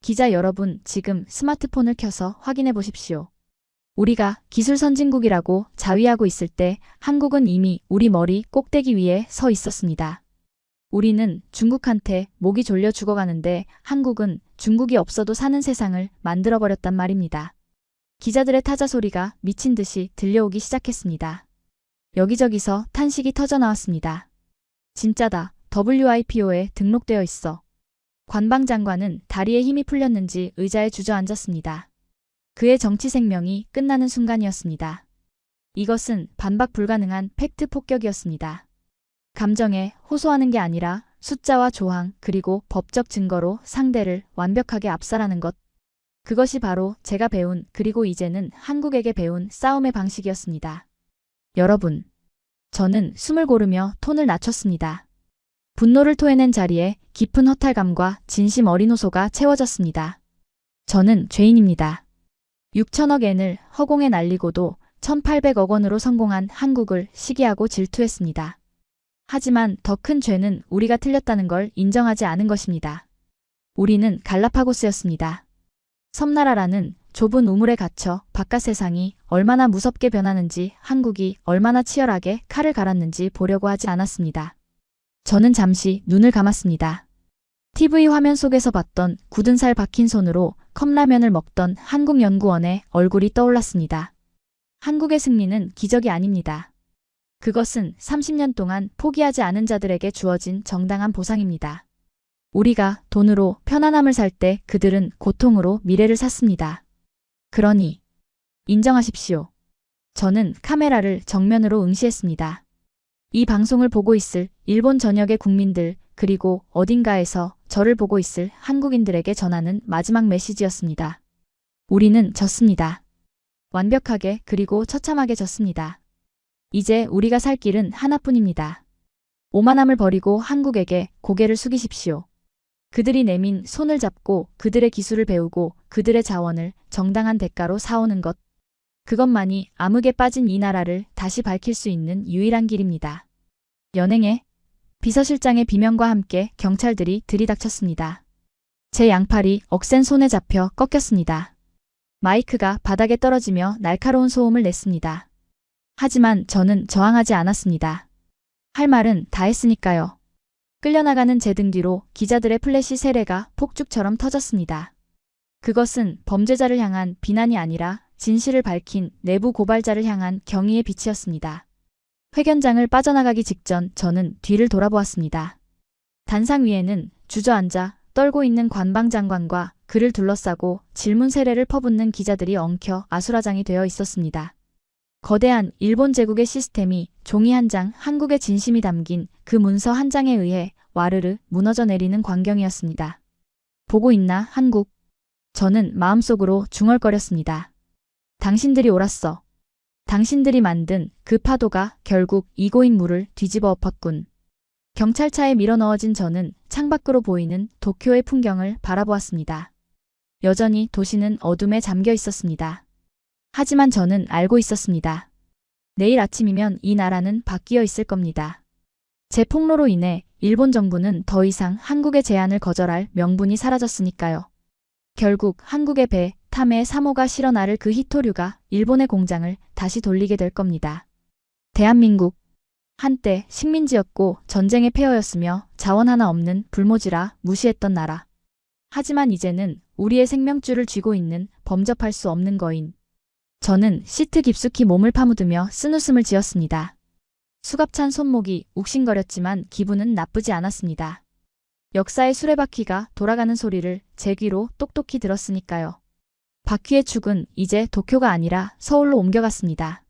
기자 여러분, 지금 스마트폰을 켜서 확인해 보십시오. 우리가 기술 선진국이라고 자위하고 있을 때 한국은 이미 우리 머리 꼭대기 위에 서 있었습니다. 우리는 중국한테 목이 졸려 죽어가는데 한국은 중국이 없어도 사는 세상을 만들어버렸단 말입니다. 기자들의 타자 소리가 미친 듯이 들려오기 시작했습니다. 여기저기서 탄식이 터져나왔습니다. 진짜다. WIPO에 등록되어 있어. 관방장관은 다리에 힘이 풀렸는지 의자에 주저앉았습니다. 그의 정치 생명이 끝나는 순간이었습니다. 이것은 반박 불가능한 팩트 폭격이었습니다. 감정에 호소하는 게 아니라 숫자와 조항 그리고 법적 증거로 상대를 완벽하게 압살하는 것. 그것이 바로 제가 배운 그리고 이제는 한국에게 배운 싸움의 방식이었습니다. 여러분, 저는 숨을 고르며 톤을 낮췄습니다. 분노를 토해낸 자리에 깊은 허탈감과 진심 어린 호소가 채워졌습니다. 저는 죄인입니다. 6천억 엔을 허공에 날리고도 1800억 원으로 성공한 한국을 시기하고 질투했습니다. 하지만 더 큰 죄는 우리가 틀렸다는 걸 인정하지 않은 것입니다. 우리는 갈라파고스였습니다. 섬나라라는 좁은 우물에 갇혀 바깥 세상이 얼마나 무섭게 변하는지, 한국이 얼마나 치열하게 칼을 갈았는지 보려고 하지 않았습니다. 저는 잠시 눈을 감았습니다. TV 화면 속에서 봤던 굳은 살 박힌 손으로 컵라면을 먹던 한국연구원의 얼굴이 떠올랐습니다. 한국의 승리는 기적이 아닙니다. 그것은 30년 동안 포기하지 않은 자들에게 주어진 정당한 보상입니다. 우리가 돈으로 편안함을 살 때 그들은 고통으로 미래를 샀습니다. 그러니 인정하십시오. 저는 카메라를 정면으로 응시했습니다. 이 방송을 보고 있을 일본 전역의 국민들, 그리고 어딘가에서 저를 보고 있을 한국인들에게 전하는 마지막 메시지였습니다. 우리는 졌습니다. 완벽하게 그리고 처참하게 졌습니다. 이제 우리가 살 길은 하나뿐입니다. 오만함을 버리고 한국에게 고개를 숙이십시오. 그들이 내민 손을 잡고 그들의 기술을 배우고 그들의 자원을 정당한 대가로 사오는 것. 그것만이 암흑에 빠진 이 나라를 다시 밝힐 수 있는 유일한 길입니다. 연행에 비서실장의 비명과 함께 경찰들이 들이닥쳤습니다. 제 양팔이 억센 손에 잡혀 꺾였습니다. 마이크가 바닥에 떨어지며 날카로운 소음을 냈습니다. 하지만 저는 저항하지 않았습니다. 할 말은 다 했으니까요. 끌려나가는 제 등 뒤로 기자들의 플래시 세례가 폭죽처럼 터졌습니다. 그것은 범죄자를 향한 비난이 아니라 진실을 밝힌 내부 고발자를 향한 경의의 빛이었습니다. 회견장을 빠져나가기 직전 저는 뒤를 돌아보았습니다. 단상 위에는 주저앉아 떨고 있는 관방장관과 그를 둘러싸고 질문 세례를 퍼붓는 기자들이 엉켜 아수라장이 되어 있었습니다. 거대한 일본 제국의 시스템이 종이 한 장, 한국의 진심이 담긴 그 문서 한 장에 의해 와르르 무너져 내리는 광경이었습니다. 보고 있나, 한국? 저는 마음속으로 중얼거렸습니다. 당신들이 옳았어. 당신들이 만든 그 파도가 결국 이고인 물을 뒤집어 엎었군. 경찰차에 밀어넣어진 저는 창밖으로 보이는 도쿄의 풍경을 바라보았습니다. 여전히 도시는 어둠에 잠겨 있었습니다. 하지만 저는 알고 있었습니다. 내일 아침이면 이 나라는 바뀌어 있을 겁니다. 제 폭로로 인해 일본 정부는 더 이상 한국의 제안을 거절할 명분이 사라졌으니까요. 결국 한국의 배, 탐해 3호가 실어 나를 그 히토류가 일본의 공장을 다시 돌리게 될 겁니다. 대한민국, 한때 식민지였고 전쟁의 폐허였으며 자원 하나 없는 불모지라 무시했던 나라. 하지만 이제는 우리의 생명줄을 쥐고 있는 범접할 수 없는 거인. 저는 시트 깊숙이 몸을 파묻으며 쓴웃음을 지었습니다. 수갑찬 손목이 욱신거렸지만 기분은 나쁘지 않았습니다. 역사의 수레바퀴가 돌아가는 소리를 제 귀로 똑똑히 들었으니까요. 바퀴의 축은 이제 도쿄가 아니라 서울로 옮겨갔습니다.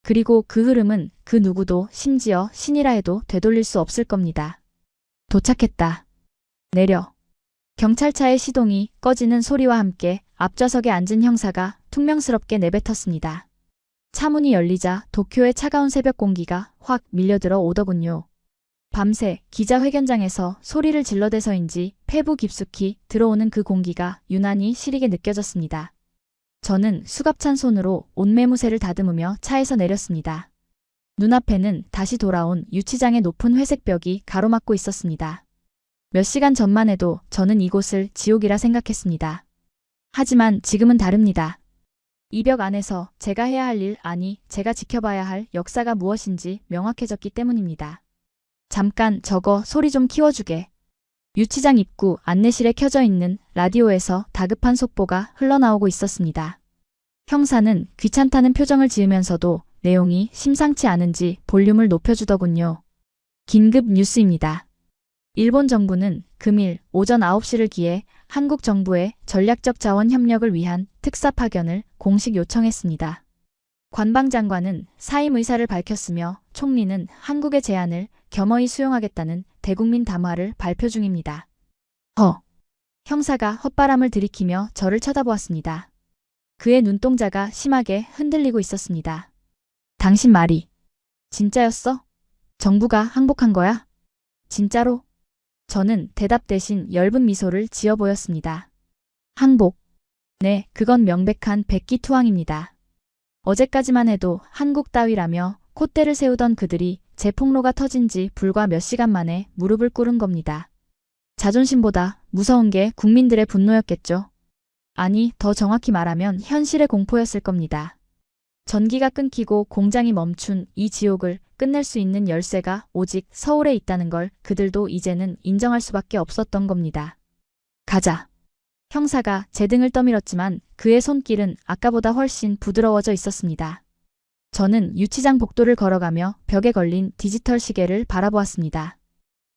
그리고 그 흐름은 그 누구도 심지어 신이라 해도 되돌릴 수 없을 겁니다. 도착했다. 내려. 경찰차의 시동이 꺼지는 소리와 함께 앞좌석에 앉은 형사가 퉁명스럽게 내뱉었습니다. 차문이 열리자 도쿄의 차가운 새벽 공기가 확 밀려들어 오더군요. 밤새 기자회견장에서 소리를 질러대서인지 폐부 깊숙이 들어오는 그 공기가 유난히 시리게 느껴졌습니다. 저는 수갑찬 손으로 옷매무새를 다듬으며 차에서 내렸습니다. 눈앞에는 다시 돌아온 유치장의 높은 회색 벽이 가로막고 있었습니다. 몇 시간 전만 해도 저는 이곳을 지옥이라 생각했습니다. 하지만 지금은 다릅니다. 이 벽 안에서 제가 해야 할 일, 아니 제가 지켜봐야 할 역사가 무엇인지 명확해졌기 때문입니다. 잠깐 저거 소리 좀 키워주게. 유치장 입구 안내실에 켜져 있는 라디오에서 다급한 속보가 흘러나오고 있었습니다. 형사는 귀찮다는 표정을 지으면서도 내용이 심상치 않은지 볼륨을 높여주더군요. 긴급 뉴스입니다. 일본 정부는 금일 오전 9시를 기해 한국 정부의 전략적 자원 협력을 위한 특사 파견을 공식 요청했습니다. 관방장관은 사임 의사를 밝혔으며 총리는 한국의 제안을 겸허히 수용하겠다는 대국민 담화를 발표 중입니다. 형사가 헛바람을 들이키며 저를 쳐다보았습니다. 그의 눈동자가 심하게 흔들리고 있었습니다. 당신 말이 진짜였어? 정부가 항복한 거야? 진짜로? 저는 대답 대신 엷은 미소를 지어 보였습니다. 항복. 네, 그건 명백한 백기투항입니다. 어제까지만 해도 한국 따위라며 콧대를 세우던 그들이 재폭로가 터진 지 불과 몇 시간 만에 무릎을 꿇은 겁니다. 자존심보다 무서운 게 국민들의 분노였겠죠. 아니, 더 정확히 말하면 현실의 공포였을 겁니다. 전기가 끊기고 공장이 멈춘 이 지옥을 끝낼 수 있는 열쇠가 오직 서울에 있다는 걸 그들도 이제는 인정할 수밖에 없었던 겁니다. 가자. 형사가 제 등을 떠밀었지만 그의 손길은 아까보다 훨씬 부드러워져 있었습니다. 저는 유치장 복도를 걸어가며 벽에 걸린 디지털 시계를 바라보았습니다.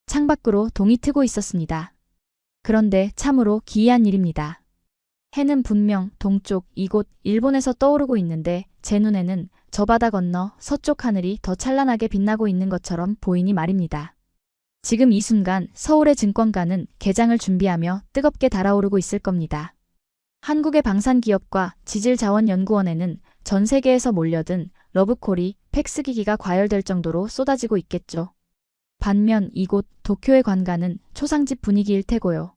창밖으로 동이 트고 있었습니다. 그런데 참으로 기이한 일입니다. 해는 분명 동쪽 이곳 일본에서 떠오르고 있는데 제 눈에는 저 바다 건너 서쪽 하늘이 더 찬란하게 빛나고 있는 것처럼 보이니 말입니다. 지금 이 순간 서울의 증권가는 개장을 준비하며 뜨겁게 달아오르고 있을 겁니다. 한국의 방산기업과 지질자원연구원에는 전 세계에서 몰려든 러브콜이 팩스기기가 과열될 정도로 쏟아지고 있겠죠. 반면 이곳 도쿄의 관가는 초상집 분위기일 테고요.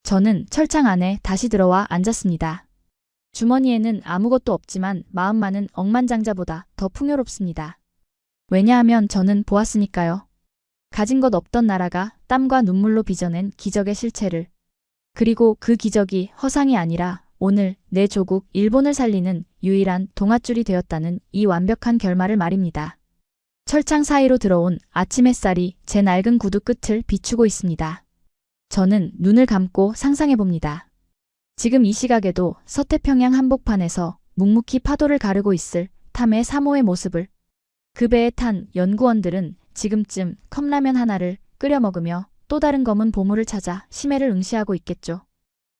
저는 철창 안에 다시 들어와 앉았습니다. 주머니에는 아무것도 없지만 마음만은 억만장자보다 더 풍요롭습니다. 왜냐하면 저는 보았으니까요. 가진 것 없던 나라가 땀과 눈물로 빚어낸 기적의 실체를. 그리고 그 기적이 허상이 아니라 오늘 내 조국 일본을 살리는 유일한 동아줄이 되었다는 이 완벽한 결말을 말입니다. 철창 사이로 들어온 아침 햇살이 제 낡은 구두 끝을 비추고 있습니다. 저는 눈을 감고 상상해봅니다. 지금 이 시각에도 서태평양 한복판에서 묵묵히 파도를 가르고 있을 탐의 3호의 모습을. 그 배에 탄 연구원들은 지금쯤 컵라면 하나를 끓여 먹으며 또 다른 검은 보물을 찾아 심해를 응시하고 있겠죠.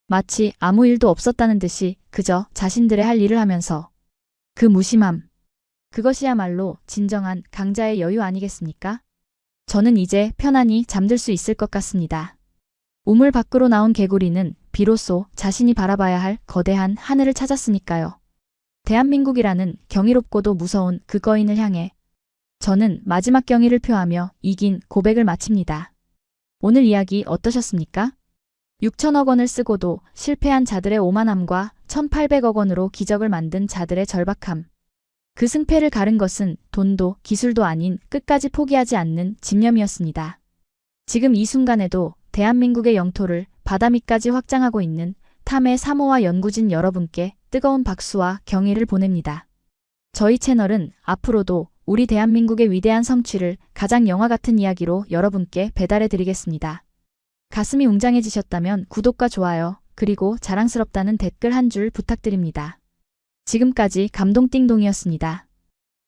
마치 아무 일도 없었다는 듯이 그저 자신들의 할 일을 하면서. 그 무심함. 그것이야말로 진정한 강자의 여유 아니겠습니까? 저는 이제 편안히 잠들 수 있을 것 같습니다. 우물 밖으로 나온 개구리는 비로소 자신이 바라봐야 할 거대한 하늘을 찾았으니까요. 대한민국이라는 경이롭고도 무서운 그 거인을 향해 저는 마지막 경의를 표하며 이 긴 고백을 마칩니다. 오늘 이야기 어떠셨습니까? 6천억 원을 쓰고도 실패한 자들의 오만함과 1,800억 원으로 기적을 만든 자들의 절박함. 그 승패를 가른 것은 돈도 기술도 아닌 끝까지 포기하지 않는 집념이었습니다. 지금 이 순간에도 대한민국의 영토를 바다 밑까지 확장하고 있는 탐의 3호와 연구진 여러분께 뜨거운 박수와 경의를 보냅니다. 저희 채널은 앞으로도 우리 대한민국의 위대한 성취를 가장 영화 같은 이야기로 여러분께 배달해 드리겠습니다. 가슴이 웅장해지셨다면 구독과 좋아요, 그리고 자랑스럽다는 댓글 한 줄 부탁드립니다. 지금까지 감동띵동이었습니다.